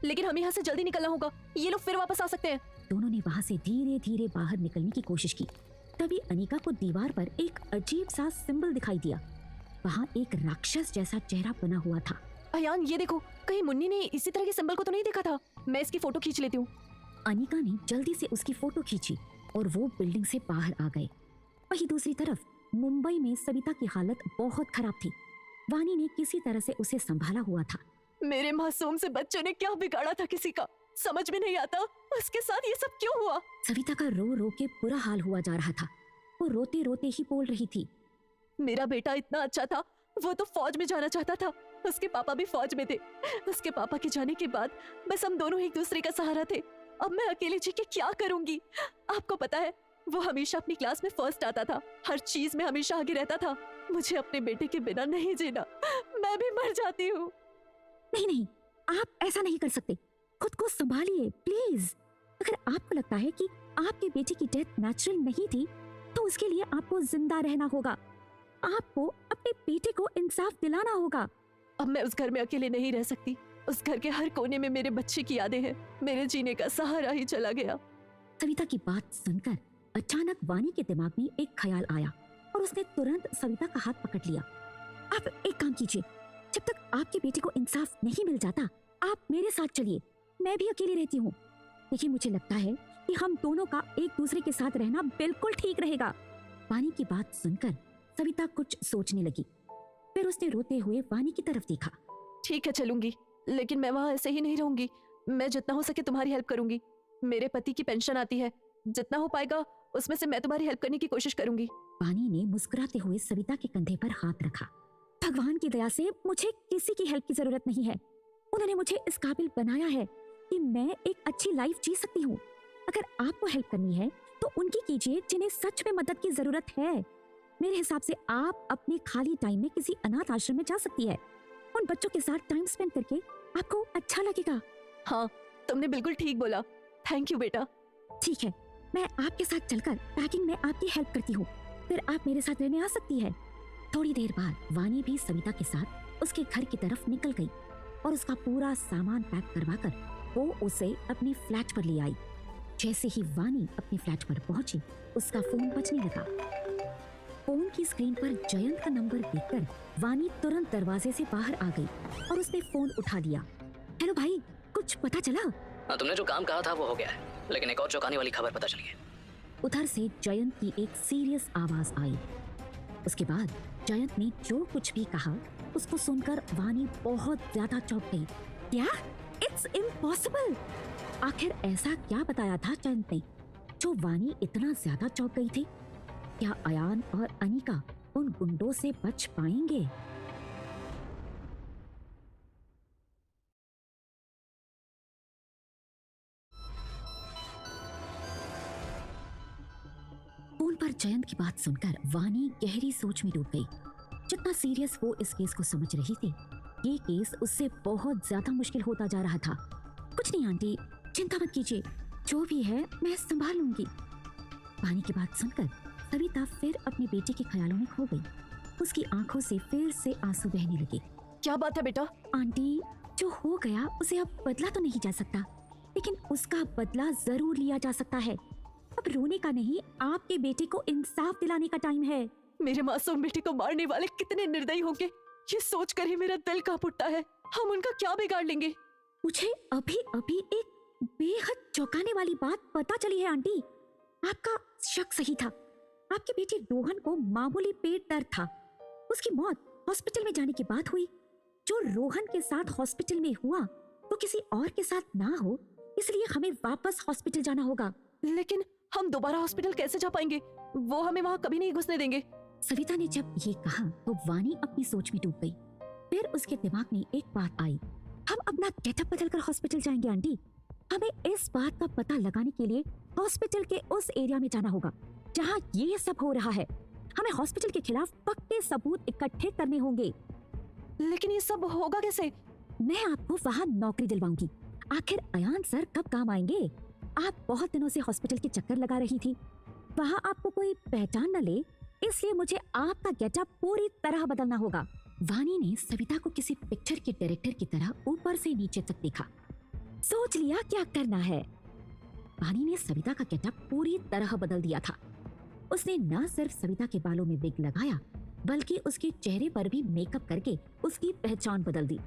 S3: लेकिन हमें यहाँ से जल्दी निकलना होगा, ये लोग फिर वापस आ सकते हैं।
S1: दोनों ने वहाँ से धीरे धीरे बाहर निकलने की कोशिश की। तभी अनिका को दीवार पर एक अजीब सा सिंबल दिखाई दिया। वहाँ एक राक्षस जैसा चेहरा बना हुआ था।
S3: अयान ये देखो, कहीं मुन्नी ने इसी तरह के सिंबल को तो नहीं देखा था? मैं इसकी फोटो खींच लेती हूँ।
S1: अनिका ने जल्दी से उसकी फोटो खींची और वो बिल्डिंग से बाहर आ गए। वहीं दूसरी तरफ मुंबई में सविता की हालत बहुत खराब थी। वानी ने किसी तरह से उसे संभाला हुआ था।
S3: मेरे मासूम से बच्चे ने क्या बिगाड़ा था किसी का, समझ में नहीं आता। उसके साथ ये सब क्यों हुआ?
S1: सविता का रो रो के बुरा हाल हुआ जा रहा था। वो रोते रोते ही बोल रही थी,
S3: मेरा बेटा इतना अच्छा था, वो तो फौज में जाना चाहता था। उसके पापा भी फौज में थे। उसके पापा के जाने के बाद बस हम दोनों एक दूसरे का सहारा थे। अब मैं अकेले जी के क्या करूंगी? आपको पता है, वो हमेशा अपनी क्लास में फर्स्ट आता था, हर चीज में हमेशा आगे रहता था। मुझे अपने बेटे के बिना नहीं जीना, मैं भी मर जाती हूँ।
S1: नहीं नहीं, आप ऐसा नहीं कर सकते, खुद को संभालिए प्लीज। अगर आपको लगता है कि आपके बेटे की डेथ नेचुरल नहीं थी, तो उसके लिए आपको जिंदा रहना होगा। आपको अपने बेटे को इंसाफ दिलाना होगा।
S3: अब मैं उस घर में अकेले नहीं रह सकती। उस घर के हर कोने में मेरे बच्चे की यादें हैं। मेरे जीने का सहारा ही चला गया।
S1: सविता की बात सुनकर अचानक वानी के दिमाग में एक ख्याल आया और उसने तुरंत सविता का हाथ पकड़ लिया। आप एक काम कीजिए, जब तक आपके बेटे को इंसाफ नहीं मिल जाता, आप मेरे साथ चलिए। मैं भी अकेली रहती हूँ। देखिए, मुझे लगता है कि हम दोनों का एक दूसरे के साथ रहना बिल्कुल ठीक रहेगा। वानी की बात सुनकर सविता कुछ सोचने लगी। फिर उसने रोते हुए वानी की तरफ देखा।
S3: ठीक है, चलूंगी, लेकिन मैं वहाँ ऐसे ही नहीं रहूंगी। मैं जितना हो सके तुम्हारी हेल्प करूंगी। मेरे पति की पेंशन आती है, जितना हो पाएगा उसमें से मैं तुम्हारी हेल्प करने की कोशिश करूंगी।
S1: वानी ने मुस्कुराते हुए सविता के कंधे पर हाथ रखा। भगवान की दया से मुझे किसी की हेल्प की जरूरत नहीं है। उन्होंने मुझे इस काबिल बनाया है कि मैं एक अच्छी लाइफ जी सकती हूँ। अगर आपको हेल्प करनी है तो उनकी कीजिए जिन्हें सच में मदद की जरूरत है। मेरे हिसाब से आप अपने खाली टाइम में किसी अनाथ आश्रम में जा सकती है। उन बच्चों के साथ टाइम स्पेंड करके आपको अच्छा लगेगा।
S3: हाँ, तुमने बिल्कुल ठीक बोला। थैंक यू बेटा।
S1: ठीक है, मैं आपके साथ चलकर पैकिंग में आपकी हेल्प करती हूँ, फिर आप मेरे साथ रहने आ सकती है। थोड़ी देर बाद वानी भी सविता के साथ उसके घर की तरफ निकल गई और उसका पूरा सामान पैक करवाकर वो उसे अपने फ्लैट पर ले आई। जैसे ही वानी अपने फ्लैट पर पहुंची, उसका फोन बजने लगा। फोन की स्क्रीन पर जयंत का नंबर देखकर वानी तुरंत दरवाजे से बाहर आ गई और उसने फोन उठा लिया। हेलो भाई, कुछ पता चला?
S5: हाँ, तुमने जो काम कहा था वो हो गया है, लेकिन एक और चौंकाने वाली खबर पता चली है।
S1: उधर से जयंत की एक सीरियस आवाज आई। उसके बाद जयंत ने जो कुछ भी कहा उसको सुनकर वानी बहुत ज्यादा चौंक गई। क्या? It's impossible! आखिर ऐसा क्या बताया था जयंत ने जो वानी इतना ज्यादा चौंक गई थी? क्या अयान और अनिका उन गुंडों से बच पाएंगे? फोन पर जयंत की बात सुनकर वानी गहरी सोच में डूब गई। जितना सीरियस वो इस केस को समझ रही थी, ये केस उससे बहुत ज्यादा मुश्किल होता जा रहा था। कुछ नहीं आंटी, चिंता मत कीजिए, जो भी है मैं संभाल लूंगी। वानी की बात सुनकर सविता फिर अपने बेटे के ख्यालों में खो गई। उसकी आंखों से फिर से आंसू बहने लगे।
S3: क्या बात है बेटा?
S1: आंटी, जो हो गया उसे अब बदला तो नहीं जा सकता, लेकिन उसका बदला जरूर लिया जा सकता है। अब रोने का नहीं, आपके बेटे को इंसाफ दिलाने का टाइम है।
S3: मेरे मासूम बेटे को मारने वाले कितने निर्दयी होंगे, ये सोचकर ही मेरा दिल कांप उठता है। हम उनका क्या बिगाड़ लेंगे?
S1: मुझे अभी अभी एक बेहद चौंकाने वाली बात पता चली है आंटी। आपका शक सही था। आपके बेटे रोहन को मामूली पेट दर्द था। उसकी मौत हॉस्पिटल में जाने के बाद हुई। जो रोहन के साथ हॉस्पिटल में हुआ वो किसी और के साथ ना हो, इसलिए हमें वापस हॉस्पिटल जाना होगा।
S3: लेकिन हम दोबारा हॉस्पिटल कैसे जा पाएंगे? वो हमें वहाँ कभी नहीं घुसने देंगे।
S1: सविता ने जब ये कहा तो वानी अपनी सोच में डूब गई। फिर उसके दिमाग में एक बात आई। हम अपना गेटअप बदलकर हॉस्पिटल जाएंगे आंटी। हमें इस बात का पता लगाने के लिए हॉस्पिटल के उस एरिया में जाना होगा जहाँ ये सब हो रहा है। हमें हॉस्पिटल के खिलाफ पक्के सबूत इकट्ठे करने होंगे।
S3: लेकिन ये सब होगा कैसे?
S1: मैं आपको वहाँ नौकरी दिलवाऊंगी। आखिर अयान सर कब काम आएंगे? आप बहुत दिनों से हॉस्पिटल के चक्कर लगा रही थी, वहाँ आपको कोई पहचान न ले, इसलिए मुझे आपका गेटअप पूरी तरह बदलना होगा। वानी ने सविता को किसी पिक्चर के डायरेक्टर की तरह ऊपर से नीचे तक देखा। सोच लिया क्या करना है। वानी ने सविता का गेटअप पूरी तरह बदल दिया था। उसने न सिर्फ सविता के बालों में विग लगाया, बल्कि उसके चेहरे पर भी मेकअप करके उसकी पहचान बदल दी।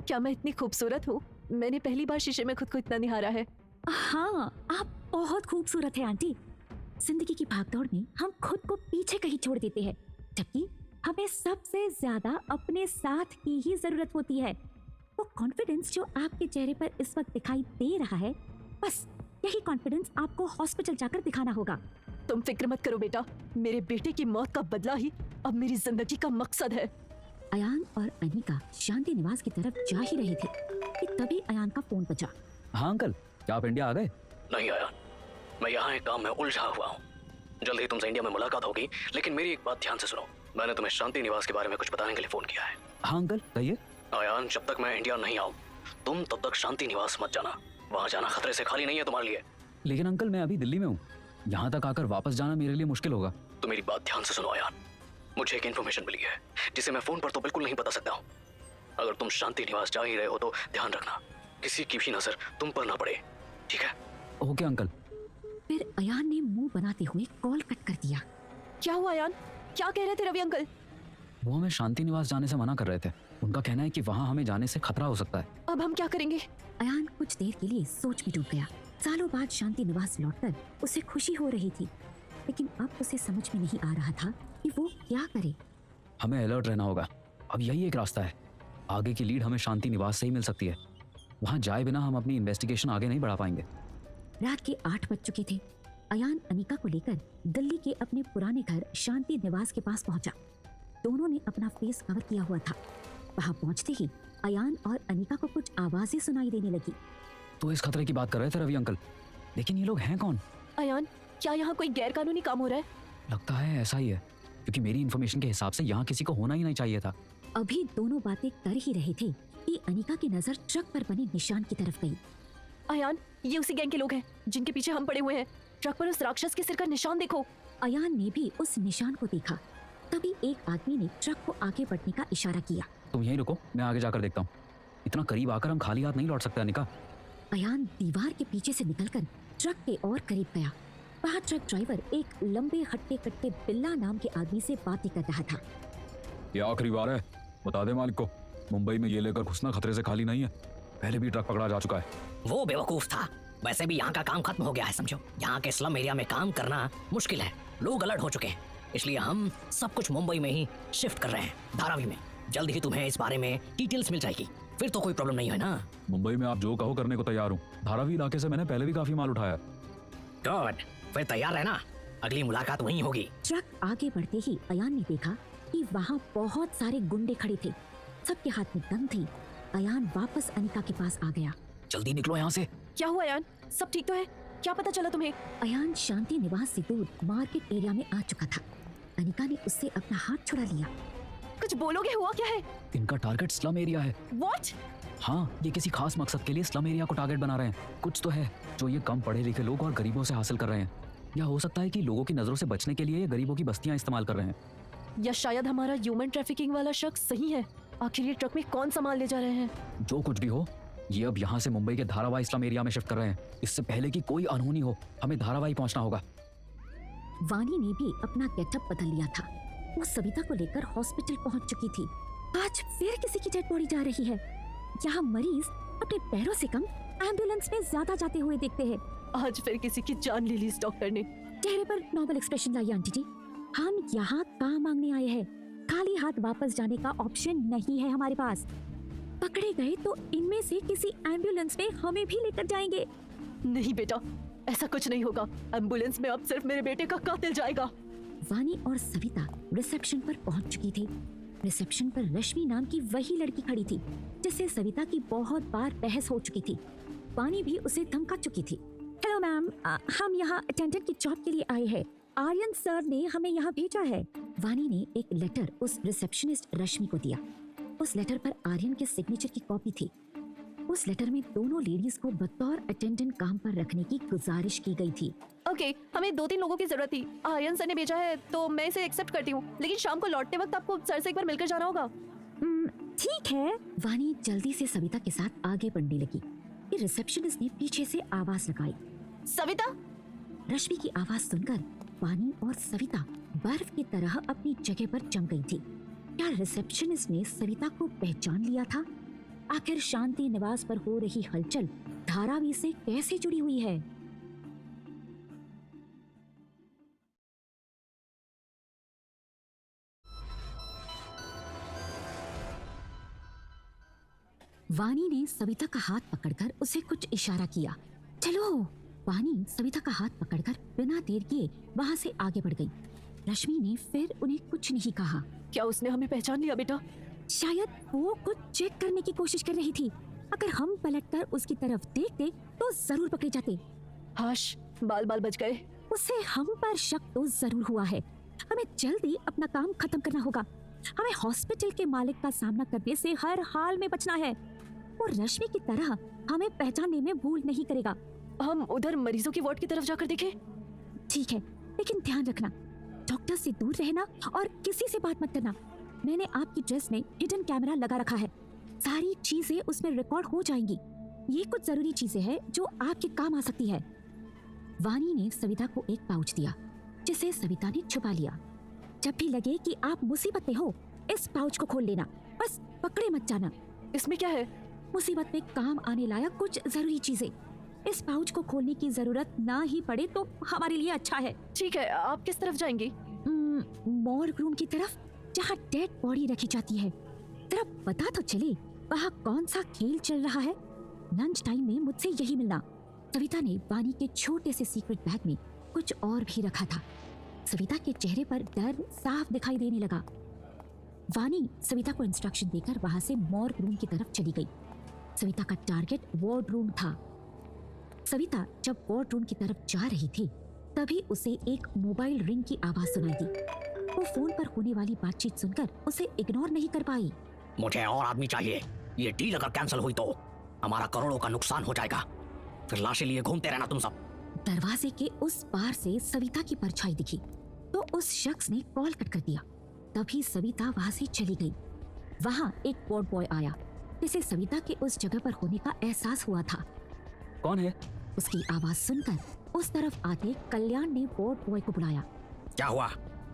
S3: क्या मैं इतनी खूबसूरत हूँ? मैंने पहली बार शीशे में खुद को इतना निहारा है।
S1: हाँ, आप बहुत खूबसूरत है आंटी। जिंदगी की भागदौड़ में हम खुद को पीछे कहीं छोड़ देते हैं, जबकि हमें सबसे ज्यादा अपने साथ की ही जरूरत होती है। वो कॉन्फिडेंस जो आपके चेहरे पर इस वक्त दिखाई दे रहा है, बस यही कॉन्फिडेंस आपको हॉस्पिटल जाकर दिखाना होगा।
S3: तुम फिक्र मत करो बेटा, मेरे बेटे की मौत का बदला ही अब मेरी जिंदगी का मकसद है।
S1: अयान और अनिका शांति निवास की तरफ जा ही रहे थे कि तभी अयान का फोन बजा।
S2: हाँ अंकल, क्या आप इंडिया आ गए?
S5: नहीं आया, मैं यहाँ एक काम में उलझा हुआ हूँ। जल्द ही तुमसे इंडिया में मुलाकात होगी, लेकिन मेरी एक बात ध्यान से सुनो। मैंने तुम्हें शांति निवास के बारे में कुछ बताने के लिए फोन किया है।
S2: हाँ अंकल, कहिए।
S5: आयान, जब तक मैं इंडिया नहीं आऊँ तुम तब तक शांति निवास मत जाना। वहाँ जाना खतरे से खाली नहीं है तुम्हारे लिए।
S2: लेकिन अंकल, मैं अभी दिल्ली में हूँ, यहाँ तक आकर वापस जाना मेरे लिए मुश्किल होगा।
S5: तो मेरी बात ध्यान से सुनो आयान, मुझे एक इन्फॉर्मेशन मिली है जिसे मैं फोन पर तो बिल्कुल नहीं बता सकता हूँ। अगर तुम शांति निवास जा ही रहे हो तो ध्यान रखना किसी की भी नजर तुम पर ना पड़े, ठीक है?
S2: Okay uncle.
S1: फिर अयान ने मुंह बनाते हुए कॉल कट कर दिया।
S3: क्या हुआ अयान? क्या कह रहे थे रवि अंकल?
S2: वो हमें शांति निवास जाने से मना कर रहे थे। उनका कहना है कि वहाँ हमें जाने से खतरा हो सकता है।
S3: अब हम क्या करेंगे?
S1: अयान कुछ देर के लिए सोच में डूब गया। सालों बाद शांति निवास लौटकर उसे खुशी हो रही थी, लेकिन अब उसे समझ में नहीं आ रहा था कि वो क्या करे।
S2: हमें अलर्ट रहना होगा। अब यही एक रास्ता है। आगे की लीड हमें शांति निवास से ही मिल सकती है। वहाँ जाए बिना हम अपनी इन्वेस्टिगेशन आगे नहीं बढ़ा पाएंगे।
S1: रात के 8 बज चुके थे। अयान अनिका को लेकर दिल्ली के अपने पुराने घर शांति निवास के पास पहुंचा। दोनों ने अपना फेस कवर किया हुआ था। वहां पहुंचते ही अयान और अनिका को कुछ आवाजें सुनाई देने लगी।
S2: तो इस खतरे की बात कर रहे थे रवि अंकल, लेकिन ये लोग हैं कौन?
S3: अयान, क्या यहाँ कोई गैर कानूनी काम हो रहा है?
S2: लगता है ऐसा ही है, क्योंकि मेरी इन्फॉर्मेशन के हिसाब से यहाँ किसी को होना ही नहीं चाहिए था।
S1: अभी दोनों बातें कर ही रहे थे कि अनिका की नजर ट्रक पर बने निशान की तरफ गई।
S3: अयान, ये उसी गैंग के लोग हैं जिनके पीछे हम पड़े हुए हैं। ट्रक पर उस राक्षस के सिर का निशान देखो।
S1: अयान ने भी उस निशान को देखा। तभी एक आदमी ने ट्रक को आगे बढ़ने का इशारा किया।
S2: तुम यहीं रुको, मैं आगे जाकर देखता हूँ। इतना करीब आकर हम खाली हाथ नहीं लौट सकते अनिका।
S1: अयान दीवार के पीछे से निकलकर ट्रक के और करीब गया। वहाँ ट्रक ड्राइवर एक लंबे हट्टे कट्टे बिल्ला नाम के आदमी से बातें कर रहा था।
S4: ये आखिरी बार है, बता दे मालिक को, मुंबई में ये लेकर घुसना खतरे से खाली नहीं है। पहले भी ट्रक पकड़ा जा चुका है।
S8: वो बेवकूफ था। वैसे भी यहाँ का काम खत्म हो गया है, समझो। यहाँ के स्लम एरिया में काम करना मुश्किल है, लोग अलर्ट हो चुके हैं, इसलिए हम सब कुछ मुंबई में ही शिफ्ट कर रहे हैं, धारावी में। जल्द ही तुम्हें इस बारे में डिटेल्स मिल जाएगी, फिर तो कोई प्रॉब्लम नहीं है ना।
S4: मुंबई में आप जो कहो करने को तैयार हूँ। धारावी इलाके से मैंने पहले भी काफी माल उठाया।
S8: गुड, फिर तैयार रहना, अगली मुलाकात वहीं होगी।
S1: ट्रक आगे बढ़ते ही अयान ने देखा कि वहाँ बहुत सारे गुंडे खड़े थे, सबके हाथ में गन थी। अयान वापस अनिका के पास आ गया।
S2: जल्दी निकलो यहाँ से।
S3: क्या हुआ यान, सब ठीक तो है? क्या पता चला तुम्हें?
S1: अयान शांति निवास से दूर मार्केट एरिया में आ चुका था। अनिका ने उससे अपना हाथ छुड़ा लिया।
S3: कुछ बोलोगे, हुआ क्या है?
S2: इनका टारगेट स्लम एरिया है।
S3: What?
S2: हाँ, ये किसी खास मकसद के लिए स्लम एरिया को टारगेट बना रहे हैं। कुछ तो है जो ये कम पढ़े लिखे लोग और गरीबों से हासिल कर रहे हैं, या हो सकता है कि लोगों की नजरों से बचने के लिए ये गरीबों की बस्तियां इस्तेमाल कर रहे हैं।
S3: या शायद हमारा ह्यूमन ट्रैफिकिंग वाला शख्स सही है। आखिर ये ट्रक में कौन सा माल ले जा रहे हैं?
S2: जो कुछ भी हो, ये अब यहाँ से मुंबई के धारावाई इस्लाम एरिया में शिफ्ट कर रहे हैं। इससे पहले कि कोई अनहोनी हो, हमें धारावाई पहुँचना होगा।
S1: वानी ने भी अपना गेटअप बदल लिया था। वो सविता को लेकर हॉस्पिटल पहुंच चुकी थी। आज फिर किसी की डेड बॉडी जा रही है। यहाँ मरीज अपने पैरों से कम एम्बुलेंस में ज्यादा जाते हुए देखते हैं।
S3: आज फिर किसी की जान ले ली इस डॉक्टर ने।
S1: चेहरे पर नॉर्मल एक्सप्रेशन लाइए आंटी जी। हम यहाँ काम मांगने आए हैं, खाली हाथ वापस जाने का ऑप्शन नहीं है हमारे पास। पकड़े गए तो इनमें से किसी एम्बुलेंस में हमें भी लेकर जाएंगे।
S3: नहीं बेटा, ऐसा कुछ नहीं होगा। एम्बुलेंस में अब सिर्फ मेरे बेटे का कातिल जाएगा।
S1: वानी और सविता रिसेप्शन पर पहुंच चुकी थी। रिसेप्शन पर रश्मि नाम की वही लड़की खड़ी थी जिससे सविता की बहुत बार बहस हो चुकी थी। वानी भी उसे धमका चुकी थी। हेलो मैम, हम यहाँ अटेंडेंट की जॉब के लिए आए हैं। आर्यन सर ने हमें यहाँ भेजा है। वानी ने एक लेटर उस रिसेप्शनिस्ट रश्मि को दिया। उस लेटर पर आर्यन के सिग्नेचर की कॉपी थी। उस लेटर में दोनों लेडीज को बतौर अटेंडेंट काम पर रखने की गुजारिश की गई थी।
S3: ओके, हमें 2-3 लोगों की जरूरत थी। आर्यन सर ने भेजा है तो मैं इसे एक्सेप्ट करती हूँ, लेकिन शाम को लौटते वक्त आपको सर से एक बार मिलकर जाना होगा।
S1: ठीक है। वानी जल्दी से सविता के साथ आगे बढ़ने लगी कि रिसेप्शनिस्ट ने पीछे से आवाज लगाई।
S3: सविता!
S1: रश्मि की आवाज सुनकर वानी और सविता बर्फ की तरह अपनी जगह पर जम गई थी। क्या रिसेप्शनिस्ट ने सविता को पहचान लिया था? आखिर शांति निवास पर हो रही हलचल धारावी से कैसे जुड़ी हुई है? वानी ने सविता का हाथ पकड़कर उसे कुछ इशारा किया। चलो। वानी सविता का हाथ पकड़कर बिना देर किए वहां से आगे बढ़ गई। रश्मि ने फिर उन्हें कुछ नहीं कहा।
S3: क्या उसने हमें पहचान लिया बेटा?
S1: शायद वो कुछ चेक करने की कोशिश कर रही थी। अगर हम पलटकर उसकी तरफ देखते तो जरूर पकड़े जाते।
S3: हाश, बाल बाल बच गए।
S1: उसे हम पर शक तो जरूर हुआ है। हमें जल्दी अपना काम खत्म करना होगा। हमें हॉस्पिटल के मालिक का सामना करने से हर हाल में बचना है। और रश्मि की तरह हमें पहचानने में भूल नहीं करेगा।
S3: हम उधर मरीजों की वार्ड की तरफ जाकर देखें?
S1: ठीक है, लेकिन ध्यान रखना, डॉक्टर से दूर रहना और किसी से बात मत करना। मैंने आपकी ड्रेस में हिडन कैमरा लगा रखा है। सारी चीजें उसमें रिकॉर्ड हो जाएंगी। ये कुछ जरूरी चीजें हैं जो आपके काम आ सकती है। वानी ने सविता को एक पाउच दिया जिसे सविता ने छुपा लिया। जब भी लगे कि आप मुसीबत में हो, इस पाउच को खोल लेना, बस पकड़े मत जाना।
S3: इसमें क्या है?
S1: मुसीबत में काम आने लायक कुछ जरूरी चीजें। इस पाउच को खोलने की जरूरत ना ही पड़े तो हमारे लिए अच्छा है।
S3: ठीक है, आप किस तरफ जाएंगी?
S1: मॉर्ग रूम की तरफ, जहाँ डेड बॉडी रखी जाती है। जरा पता तो चले वहाँ कौन सा खेल चल रहा है। लंच टाइम में मुझसे यही मिलना। सविता ने वानी के छोटे से सीक्रेट बैग में कुछ और भी रखा था। सविता के चेहरे पर डर साफ दिखाई देने लगा। वानी सविता को इंस्ट्रक्शन देकर वहां से मॉर्ग रूम की तरफ चली गई। सविता का टारगेट वार्ड रूम था। सविता जब वार्ड रूम की तरफ जा रही थी तभी उसे एक मोबाइल रिंग की आवाज सुनाई दी। वो फोन पर होने वाली बातचीत सुनकर उसे इग्नोर नहीं कर पाई।
S8: मुझे और आदमी चाहिए। ये डील अगर कैंसिल हुई तो हमारा करोड़ों का नुकसान हो जाएगा। फिर लाशें लिए घूमते रहना तुम सब।
S1: दरवाजे के उस पार से सविता की परछाई दिखी तो उस शख्स ने कॉल कट कर दिया। तभी सविता वहां से चली गई। वहां एक वार्ड बॉय आया जिसे सविता के उस जगह पर होने का एहसास हुआ था।
S2: कौन है?
S1: उसकी आवाज सुनकर उस तरफ आते कल्याण ने वार्ड बॉय को बुलाया।
S8: क्या हुआ?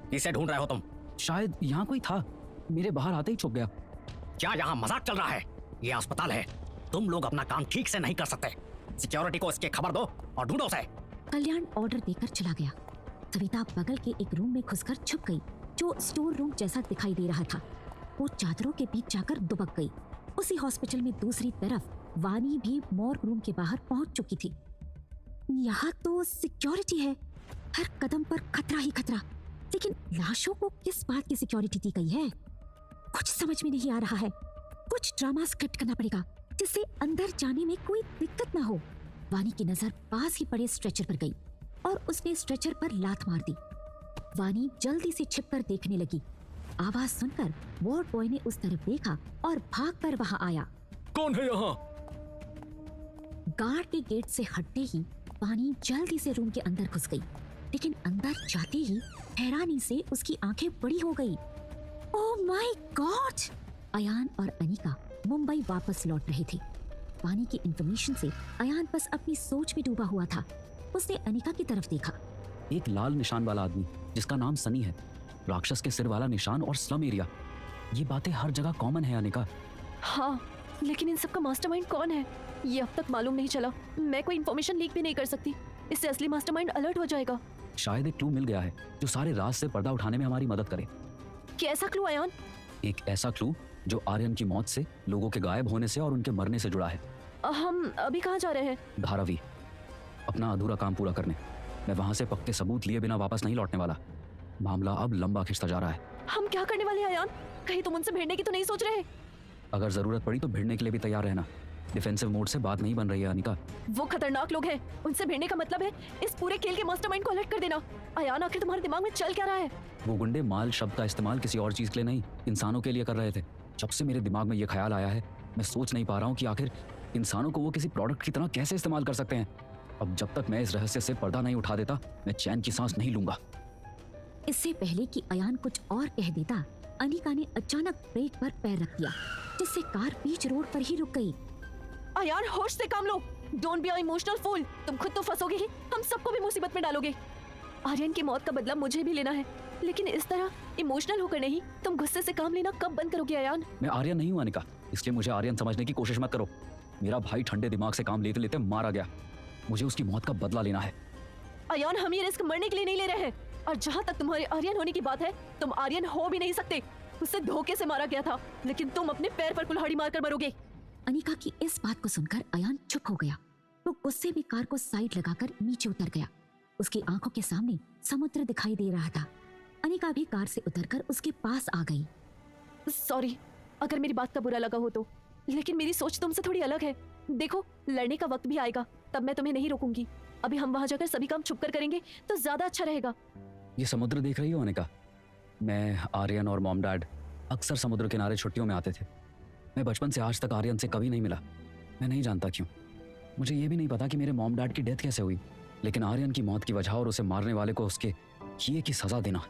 S8: किसे ढूंढ रहे हो तुम?
S2: शायद यहाँ कोई था, मेरे बाहर आते ही छुप गया।
S8: क्या यहाँ मजाक चल रहा है? ये अस्पताल है, तुम लोग अपना काम ठीक से नहीं कर सकते। सिक्योरिटी को इसकी खबर दो और ढूंढो उसे।
S1: कल्याण ऑर्डर देकर चला गया। सविता बगल के एक रूम में घुसकर छुप गई, जो स्टोर रूम जैसा दिखाई दे रहा था। वो चादरों के बीच जाकर दुबक गई। उसी हॉस्पिटल में दूसरी तरफ वानी भी मॉर्ग रूम के बाहर पहुंच चुकी थी। यहाँ तो सिक्योरिटी है, हर कदम पर खतरा ही खतरा, लेकिन लाशों को किस बात की सिक्योरिटी दी गई है? कुछ समझ में नहीं आ रहा है। कुछ ड्रामा स्क्रिप्ट करना पड़ेगा जिससे अंदर जाने में कोई दिक्कत ना हो। वानी की नजर पास ही पड़े स्ट्रेचर पर गई और उसने स्ट्रेचर पर लात मार दी। वानी जल्दी से छिपकर देखने लगी। आवाज सुनकर वार्ड बॉय ने उस तरफ देखा और भागकर वहां आया।
S6: कौन है यहाँ?
S1: गार्ड के गेट से हटते ही वानी जल्दी से रूम के अंदर घुस गई, लेकिन अंदर जाते ही हैरानी से उसकी आंखें बड़ी हो गई। Oh my God! अयान और अनिका मुंबई वापस लौट रहे थे। वानी की इंफॉर्मेशन से अयान बस अपनी सोच में डूबा हुआ था। उसने अनिका की तरफ देखा।
S2: एक लाल निशान वाला आदमी जिसका नाम सनी है, राक्षस के सिर वाला निशान और स्लम एरिया, ये बातें हर जगह कॉमन है अनिका।
S3: हाँ, लेकिन इन सब का मास्टरमाइंड कौन है ये अब तक मालूम नहीं चला। मैं कोई इन्फॉर्मेशन लीक भी नहीं कर सकती, इससे असली मास्टरमाइंड अलर्ट हो जाएगा।
S2: शायद एक क्लू मिल गया है जो सारे राज से पर्दा उठाने में हमारी मदद करे।
S3: कैसा क्लू अयान?
S2: एक ऐसा क्लू जो आर्यन की मौत से, लोगों के गायब होने से और उनके मरने से जुड़ा है।
S3: हम अभी कहाँ जा रहे हैं?
S2: धारावी, अपना अधूरा काम पूरा करने। मैं वहां से पक्के सबूत लिए बिना वापस नहीं लौटने वाला। मामला अब लंबा खिंचता जा रहा है।
S3: हम क्या करने वाले हैं अयान? कहीं तुम उनसे भिड़ने की तो नहीं सोच रहे?
S2: अगर जरूरत पड़ी तो भिड़ने के लिए भी तैयार रहना। डिफेंसिव मोड से बात नहीं बन रही है अनिका।
S3: वो खतरनाक लोग हैं, उनसे भिड़ने का मतलब है इस पूरे खेल के मास्टरमाइंड को अलर्ट कर देना। अयान, आखिर तुम्हारे दिमाग में चल क्या रहा है?
S2: वो गुंडे माल शब्द का इस्तेमाल किसी और चीज के लिए नहीं, इंसानों के लिए कर रहे थे। जब से मेरे दिमाग में ये ख्याल आया है, मैं सोच नहीं पा रहा हूँ कि आखिर इंसानों को वो किसी प्रोडक्ट की तरह कैसे इस्तेमाल कर सकते हैं। अब जब तक मैं इस रहस्य से पर्दा नहीं उठा देता, मैं चैन की सांस नहीं लूंगा।
S1: इससे पहले कि अयान कुछ और कह देता, अनिका ने अचानक ब्रेक पर पैर रख दिया, जिससे कार बीच रोड पर ही रुक गई।
S3: अयान, होश से काम लो। Don't be a emotional fool. तुम खुद तो फंसोगे ही, हम सबको भी मुसीबत में डालोगे। आर्यन की मौत का बदला मुझे भी लेना है, लेकिन इस तरह इमोशनल होकर नहीं। तुम गुस्से से काम लेना कब बंद करोगे अयान?
S2: मैं आर्यन नहीं हूँ अनिका, इसलिए मुझे आर्यन समझने की कोशिश मत करो। मेरा भाई ठंडे दिमाग से काम लेते लेते मारा गया। मुझे उसकी मौत का बदला लेना है।
S3: अयान, हम ये रिस्क मरने के लिए नहीं ले रहे हैं। और जहाँ तक तुम्हारे आर्यन होने की बात है, तुम आर्यन हो भी नहीं सकते। उससे धोखे से मारा गया था, लेकिन तुम अपने पैर पर कुल्हाड़ी मारकर मरोगे।
S1: अनिका की इस बात को सुनकर अयान चुप हो गया। वो गुस्से में कार को साइड लगाकर नीचे उतर गया। उसकी आंखों के सामने समुद्र दिखाई दे रहा था। अनिका भी कार से उतरकर उसके पास आ गई।
S3: सॉरी अगर मेरी बात का बुरा लगा हो तो, लेकिन मेरी सोच तुमसे थोड़ी अलग है। देखो, लड़ने का वक्त भी आएगा, तब मैं तुम्हें नहीं रोकूंगी। अभी हम वहां जाकर सभी काम छुप कर करेंगे तो ज्यादा अच्छा रहेगा।
S2: ये समुद्र देख रही हो अनिका? मैं, आर्यन और मॉम डैड अक्सर समुद्र किनारे छुट्टियों में आते थे। मैं बचपन से आज तक आर्यन से कभी नहीं मिला। मैं नहीं जानता क्यों। मुझे ये भी नहीं पता कि मेरे मॉम डैड की डेथ कैसे हुई, लेकिन आर्यन की मौत की वजह और उसे मारने वाले को उसके किए की सजा देना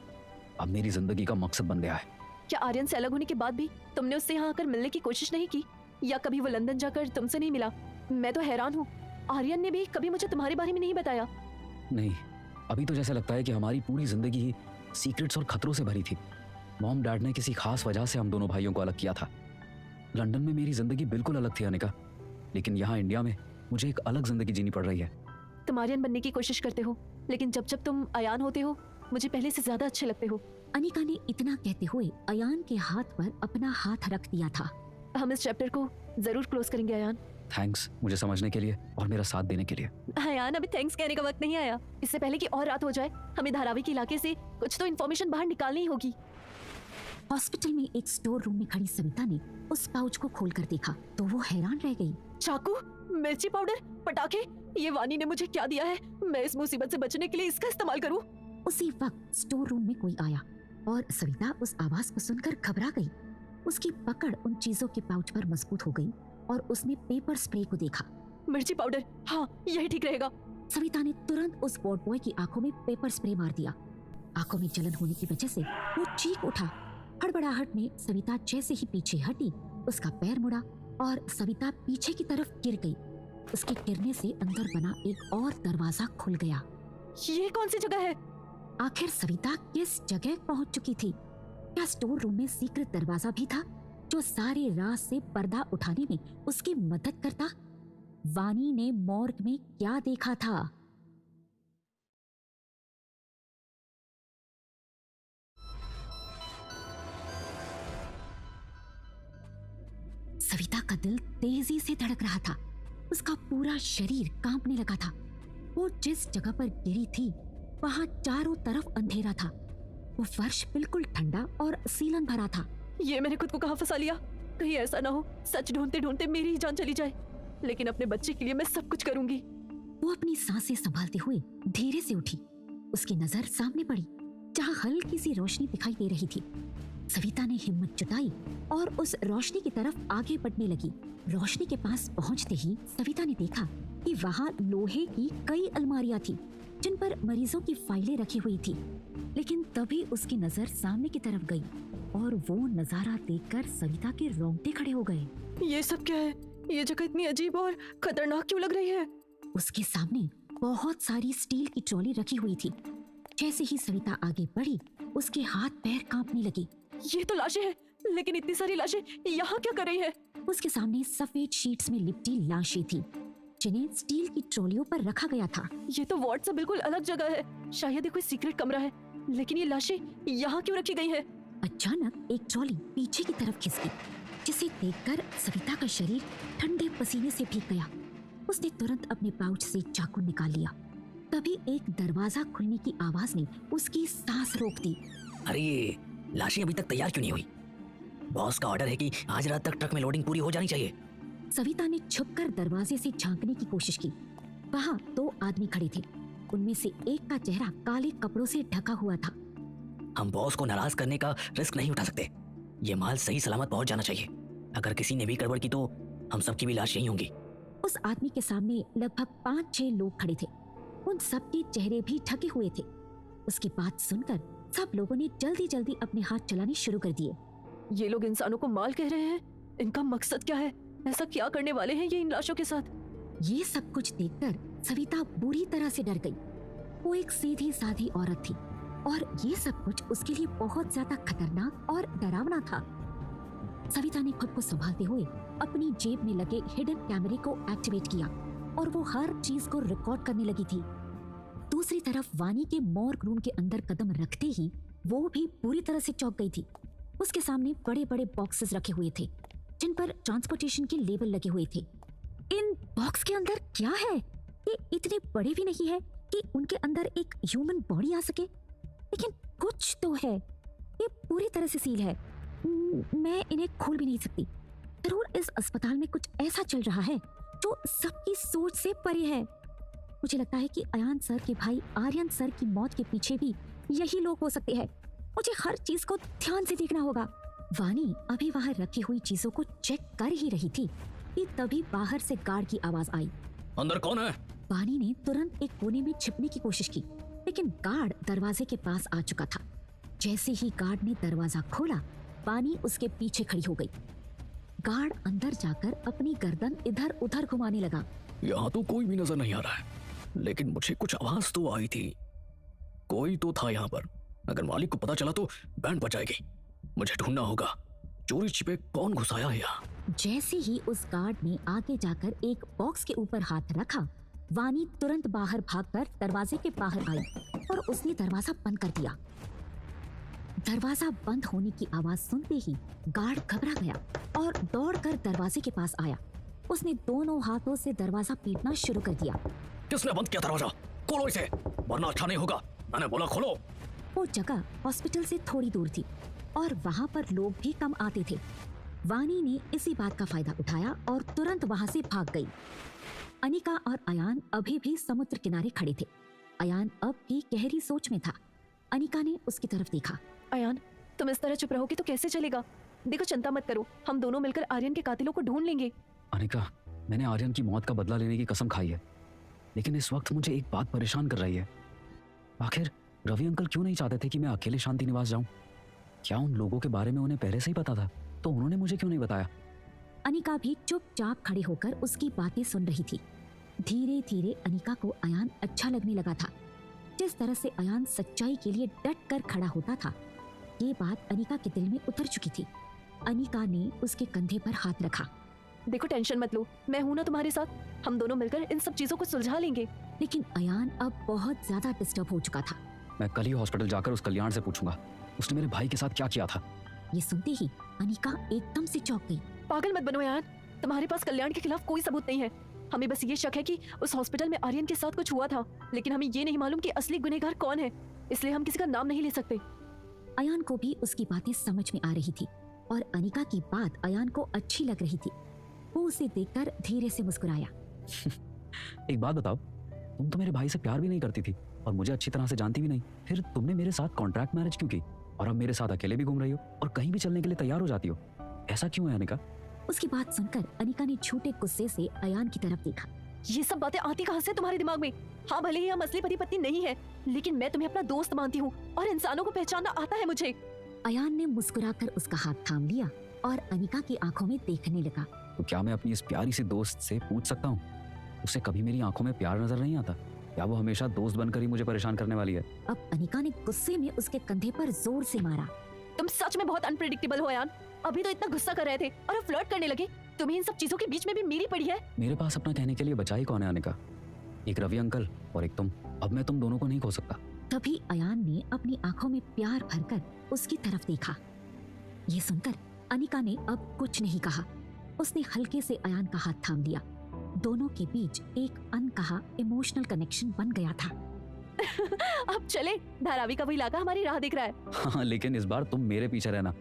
S2: अब मेरी जिंदगी का मकसद बन गया है।
S3: क्या आर्यन से अलग होने के बाद भी तुमने उससे यहाँ आकर मिलने की कोशिश नहीं की, या कभी वो लंदन जाकर तुमसे नहीं मिला? मैं तो हैरान हूँ, आर्यन ने भी कभी मुझे तुम्हारे बारे में नहीं बताया।
S2: नहीं, अभी तो जैसे लगता है कि हमारी पूरी जिंदगी ही सीक्रेट्स और खतरों से भरी थी। मॉम डैड ने किसी खास वजह से हम दोनों भाइयों को अलग किया था। लंदन में मेरी जिंदगी बिल्कुल अलग थी अनिका, लेकिन यहाँ इंडिया में मुझे एक अलग जिंदगी जीनी पड़ रही है।
S3: तुम आर्यन बनने की कोशिश करते हो, लेकिन जब जब तुम अयान होते हो मुझे पहले से ज्यादा अच्छे लगते हो।
S1: अनिका ने इतना कहते हुए अयान के हाथ पर अपना हाथ रख दिया था।
S3: हम इस चैप्टर को जरूर क्लोज करेंगे अयान।
S2: थैंक्स मुझे समझने के लिए और मेरा साथ देने के लिए।
S3: अयान, अभी थैंक्स कहने का वक्त नहीं आया। इससे पहले कि और रात हो जाए, हमें धारावी के इलाके से कुछ तो इन्फॉर्मेशन बाहर निकालनी ही होगी।
S1: हॉस्पिटल में एक स्टोर रूम में खड़ी सविता ने उस पाउच को खोलकर देखा तो वो हैरान रह गई।
S3: चाकू, मिर्ची पाउडर, पटाखे, ये वानी ने मुझे क्या दिया है? मैं इस मुसीबत से बचने के लिए इसका इस्तेमाल करूं?
S1: उसी वक्त स्टोर रूम में कोई आया और सविता उस आवाज को सुनकर घबरा गई। उसकी पकड़ उन चीजों के पाउच पर मजबूत हो गई और उसने पेपर स्प्रे को देखा।
S3: मिर्ची पाउडर, हाँ यही ठीक रहेगा।
S1: सविता ने तुरंत उस वार्ड बॉय की आंखों में पेपर स्प्रे मार दिया। आंखों में जलन होने की वजह से वो चीख उठा। हड़बड़ाहट में सविता जैसे ही पीछे हटी, उसका पैर मुड़ा और सविता पीछे की तरफ गिर गई। उसके गिरने से अंदर बना एक और दरवाजा खुल गया।
S3: ये कौन सी जगह है?
S1: आखिर सविता किस जगह पहुंच चुकी थी? क्या स्टोर रूम में सीक्रेट दरवाजा भी था जो सारे राज से पर्दा उठाने में उसकी मदद करता? वानी ने मॉर्ग में क्या देखा था? सविता का दिल तेजी से धड़क रहा था। उसका पूरा शरीर कांपने लगा था। वो जिस जगह पर गिरी थी वहां चारों तरफ अंधेरा था। वो फर्श बिल्कुल ठंडा और सीलन भरा था।
S3: ये मैंने खुद को कहाँ फंसा लिया? कहीं ऐसा ना हो सच ढूंढते ढूंढते मेरी ही जान चली जाए। लेकिन अपने बच्चे के लिए मैं सब कुछ करूंगी।
S1: वो अपनी सांसें संभालते हुए धीरे से उठी। उसकी नजर सामने पड़ी जहां हल्की सी रोशनी दिखाई दे रही थी। सविता ने हिम्मत जुटाई और उस रोशनी की तरफ आगे बढ़ने लगी। रोशनी के पास पहुंचते ही सविता ने देखा कि वहां लोहे की कई अलमारियां थी जिन पर मरीजों की फाइलें रखी हुई थी। लेकिन तभी उसकी नजर सामने की तरफ गई और वो नजारा देखकर सविता के रोंगटे खड़े हो गए।
S3: ये सब क्या है? ये जगह इतनी अजीब और खतरनाक क्यों लग रही है?
S1: उसके सामने बहुत सारी स्टील की ट्रॉली रखी हुई थी। जैसे ही सविता आगे बढ़ी उसके हाथ पैर कांपने लगे।
S3: ये तो लाशें हैं, लेकिन इतनी सारी लाशें यहाँ क्या कर रही है?
S1: उसके सामने सफेद शीट्स में लिपटी लाशें थी जिन्हें स्टील की ट्रॉलियों पर रखा गया था।
S3: ये तो वार्ड से बिल्कुल अलग जगह है। शायद ये कोई सीक्रेट कमरा है। लेकिन ये लाशें यहाँ क्यों रखी गई है?
S1: अचानक एक ट्रॉली पीछे की तरफ खिसकी जिसे देखकर सविता का शरीर ठंडे पसीने से भीग गया। उसने तुरंत अपने पाउच से चाकू निकाल लिया। तभी एक दरवाजा खुलने की आवाज ने उसकी सांस रोक दी।
S8: अरे ये लाशें अभी तक तैयार क्यों नहीं हुई? बॉस का ऑर्डर है कि आज रात तक ट्रक में लोडिंग पूरी हो जानी चाहिए।
S1: सविता ने छुपकर दरवाजे से झांकने की कोशिश की। वहाँ 2 आदमी खड़े थे। उनमें से एक का चेहरा काले कपड़ों से ढका हुआ था।
S8: हम बॉस को नाराज करने का रिस्क नहीं उठा सकते। ये माल सही सलामत पहुंच जाना चाहिए। अगर किसी ने भी गड़बड़ की तो हम सबकी भी लाश यहीं होंगी।
S1: उस आदमी के सामने लगभग 5-6 लोग खड़े थे। उन सबके चेहरे भी ढके हुए थे। उसकी बात सुनकर सब लोगों ने जल्दी जल्दी अपने हाथ चलाने शुरू कर दिए।
S3: ये लोग इंसानों को माल कह रहे हैं। इनका मकसद क्या है? ऐसा क्या करने वाले हैं ये इन लाशों के साथ?
S1: ये सब कुछ देखकर सविता बुरी तरह से डर गई। वो एक सीधी साधी औरत थी और ये सब कुछ उसके लिए बहुत ज्यादा खतरनाक और डरावना था। सविता ने खुद को संभालते हुए अपनी जेब में लगे हिडन कैमरे को एक्टिवेट किया और वो हर चीज को रिकॉर्ड करने लगी थी। दूसरी तरफ वानी के मॉर्ग रूम के अंदर कदम रखते ही वो भी पूरी तरह से चौंक गई थी। उसके सामने बड़े बड़े बॉक्सेस रखे हुए थे जिन पर ट्रांसपोर्टेशन के लेबल लगे हुए थे। इन बॉक्स के अंदर क्या है? ये इतने बड़े भी नहीं है कि उनके अंदर एक ह्यूमन बॉडी आ सके, लेकिन कुछ तो है। ये पूरी तरह से सील है। मैं इन्हें खोल भी नहीं सकती। जरूर इस अस्पताल में कुछ ऐसा चल रहा है जो सबकी सोच से परे है। मुझे लगता है कि अयान सर के भाई आर्यन सर की मौत के पीछे भी यही लोग हो सकते हैं। मुझे हर चीज को ध्यान से देखना होगा। वानी अभी वहां रखी हुई चीजों को चेक कर ही रही थी कि तभी बाहर से गार्ड की आवाज आई।
S5: अंदर कौन है?
S1: वानी ने तुरंत एक कोने में छिपने की कोशिश की, लेकिन गार्ड दरवाजे के पास आ चुका था। जैसे ही गार्ड ने दरवाजा खोला, वानी उसके पीछे खड़ी हो गई। गार्ड अंदर जाकर अपनी गर्दन इधर उधर घुमाने लगा।
S5: यहाँ तो कोई भी नजर नहीं आ रहा है, लेकिन मुझे कुछ आवाज तो आई थी। कोई तो था यहाँ पर। अगर मालिक को पता चला तो बैंड बजाएगी। मुझे ढूंढना होगा चोरी छिपे कौन घुसाया है यहाँ।
S1: जैसे ही उस गार्ड ने आगे जाकर एक बॉक्स के ऊपर हाथ रखा, वानी तुरंत बाहर भागकर दरवाजे के बाहर आई और उसने दरवाजा बंद कर दिया। दरवाजा बंद होने की आवाज सुनते ही गार्ड घबरा गया और दौड़कर दरवाजे के पास आया। उसने दोनों हाथों से दरवाजा पीटना शुरू कर दिया।
S5: किसने बंद किया दरवाजा? खोलो इसे, वरना अच्छा नहीं होगा। मैंने बोला खोलो।
S1: वो जगह हॉस्पिटल से थोड़ी दूर थी और वहाँ पर लोग भी कम आते थे। वानी ने इसी बात का फायदा उठाया और तुरंत वहाँ से भाग गई। अनिका और अयान अभी भी समुद्र किनारे खड़े थे। अयान अब भी गहरी सोच में था। अनिका ने उसकी तरफ देखा।
S3: अयान, तुम इस तरह चुप रहोगे तो कैसे चलेगा? देखो, चिंता मत करो, हम दोनों मिलकर आर्यन के कातिलों को ढूंढ लेंगे।
S2: अनिका, मैंने आर्यन की मौत का बदला लेने की कसम खाई है, लेकिन इस वक्त मुझे एक बात परेशान कर रही है। आखिर रवि अंकल क्यों नहीं चाहते थे कि मैं अकेले शांति निवास जाऊं? क्या उन लोगों के बारे में उन्हें पहले से ही पता था? तो उन्होंने मुझे क्यों नहीं बताया?
S1: अनिका भी चुपचाप खड़े होकर उसकी बातें सुन रही थी। धीरे धीरे अनिका को अयान अच्छा लगने लगा था। जिस तरह से अयान सच्चाई के लिए डट कर खड़ा होता था, ये बात अनिका के दिल में उतर चुकी थी। अनिका ने उसके कंधे पर हाथ रखा।
S3: देखो टेंशन मत लो, मैं हूं ना तुम्हारे साथ, हम दोनों मिलकर इन सब चीजों को सुलझा लेंगे।
S1: लेकिन अयान अब बहुत ज्यादा डिस्टर्ब हो चुका था।
S2: मैं कल ही हॉस्पिटल जाकर उस कल्याण से पूछूंगा उसने मेरे भाई के साथ क्या किया था।
S1: ये सुनते ही अनिका एकदम से चौंक गई।
S3: पागल मत बनो यार, तुम्हारे पास कल्याण के खिलाफ कोई सबूत नहीं है। हमें बस ये शक है कि उस हॉस्पिटल में आर्यन के साथ कुछ हुआ था, लेकिन हमें ये नहीं मालूम कि असली गुनहगार कौन है, इसलिए हम किसी का नाम नहीं ले सकते।
S1: अयान को भी उसकी बातें समझ में आ रही थी और अनिका की बात अयान को अच्छी लग रही थी। वो उसे देखकर धीरे से मुस्कुराया।
S2: एक बात बताओ, तुम तो मेरे भाई से प्यार भी नहीं करती थी और मुझे अच्छी तरह से जानती भी नहीं, फिर तुमने मेरे साथ कॉन्ट्रैक्ट मैरिज क्यों की और अब मेरे साथ अकेले भी घूम रही हो और कहीं भी चलने के लिए तैयार हो जाती हो? ऐसा क्यों है अनिका?
S1: उसकी बात सुनकर अनिका ने झूठे गुस्से से अयान की तरफ देखा।
S3: ये सब बातें आती कहाँ से तुम्हारे दिमाग में? हाँ, भले ही हम असली पति पत्नी नहीं है, लेकिन मैं तुम्हें अपना दोस्त मानती हूँ और इंसानों को पहचानना आता है मुझे।
S1: अयान ने मुस्कुराकर उसका हाथ थाम लिया और अनिका की आंखों में देखने लगा।
S2: तो क्या मैं अपनी इस प्यारी सी दोस्त से पूछ सकता हूँ, उसे कभी मेरी आंखों में प्यार नजर नहीं आता? या वो हमेशा दोस्त बनकर ही मुझे परेशान करने वाली है?
S1: अब अनिका ने गुस्से में उसके कंधे पर जोर से मारा।
S3: तुम सच में बहुत अनप्रेडिक्टेबल हो यार। अभी तो इतना गुस्सा कर रहे थे और अब फ्लर्ट करने लगे। तुम्हें इन सब चीजों के बीच में भी मेरी पड़ी है।
S2: मेरे पास अपना कहने के लिए बचा ही कौन है अनिका? एक रवि अंकल और एक तुम। अब मैं तुम दोनों को नहीं खो सकता।
S1: तभी अयान ने अपनी आंखों में प्यार भरकर उसकी तरफ देखा। ये सुनकर अनिका ने अब कुछ नहीं कहा। उसने हल्के से अयान का हाथ थाम लिया। दोनों के बीच एक अनकहा इमोशनल कनेक्शन बन गया था।
S3: अब चले, धारावी का वो इलाका हमारी राह देख रहा है।
S2: हाँ, लेकिन इस बार तुम मेरे पीछे रहना।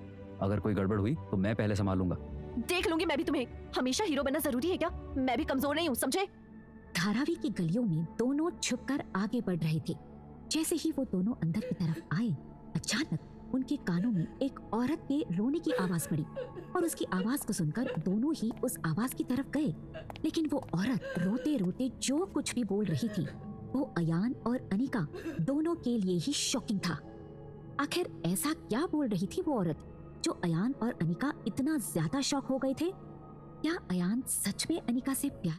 S2: अगर कोई गड़बड़ हुई तो मैं पहले संभालूंगा।
S3: देख लूंगी मैं भी तुम्हें। हमेशा हीरो बनना जरूरी है क्या? मैं भी कमजोर नहीं हूँ, समझे?
S1: धारावी की गलियों में दोनों छुपकर आगे बढ़ रहे थे। जैसे ही वो दोनों अंदर की तरफ आए, अचानक उनके कानों में एक औरत के रोने की आवाज पड़ी और उसकी आवाज को सुनकर दोनों ही उस आवाज की तरफ गए। लेकिन वो औरत रोते रोते जो कुछ भी बोल रही थी, वो अयान और अनिका दोनों के लिए ही शॉकिंग था। आखिर ऐसा क्या बोल रही थी वो औरत जो अयान और अनिका इतना ज्यादा शॉक हो गए थे? क्या अयान सच में अनिका से प्यार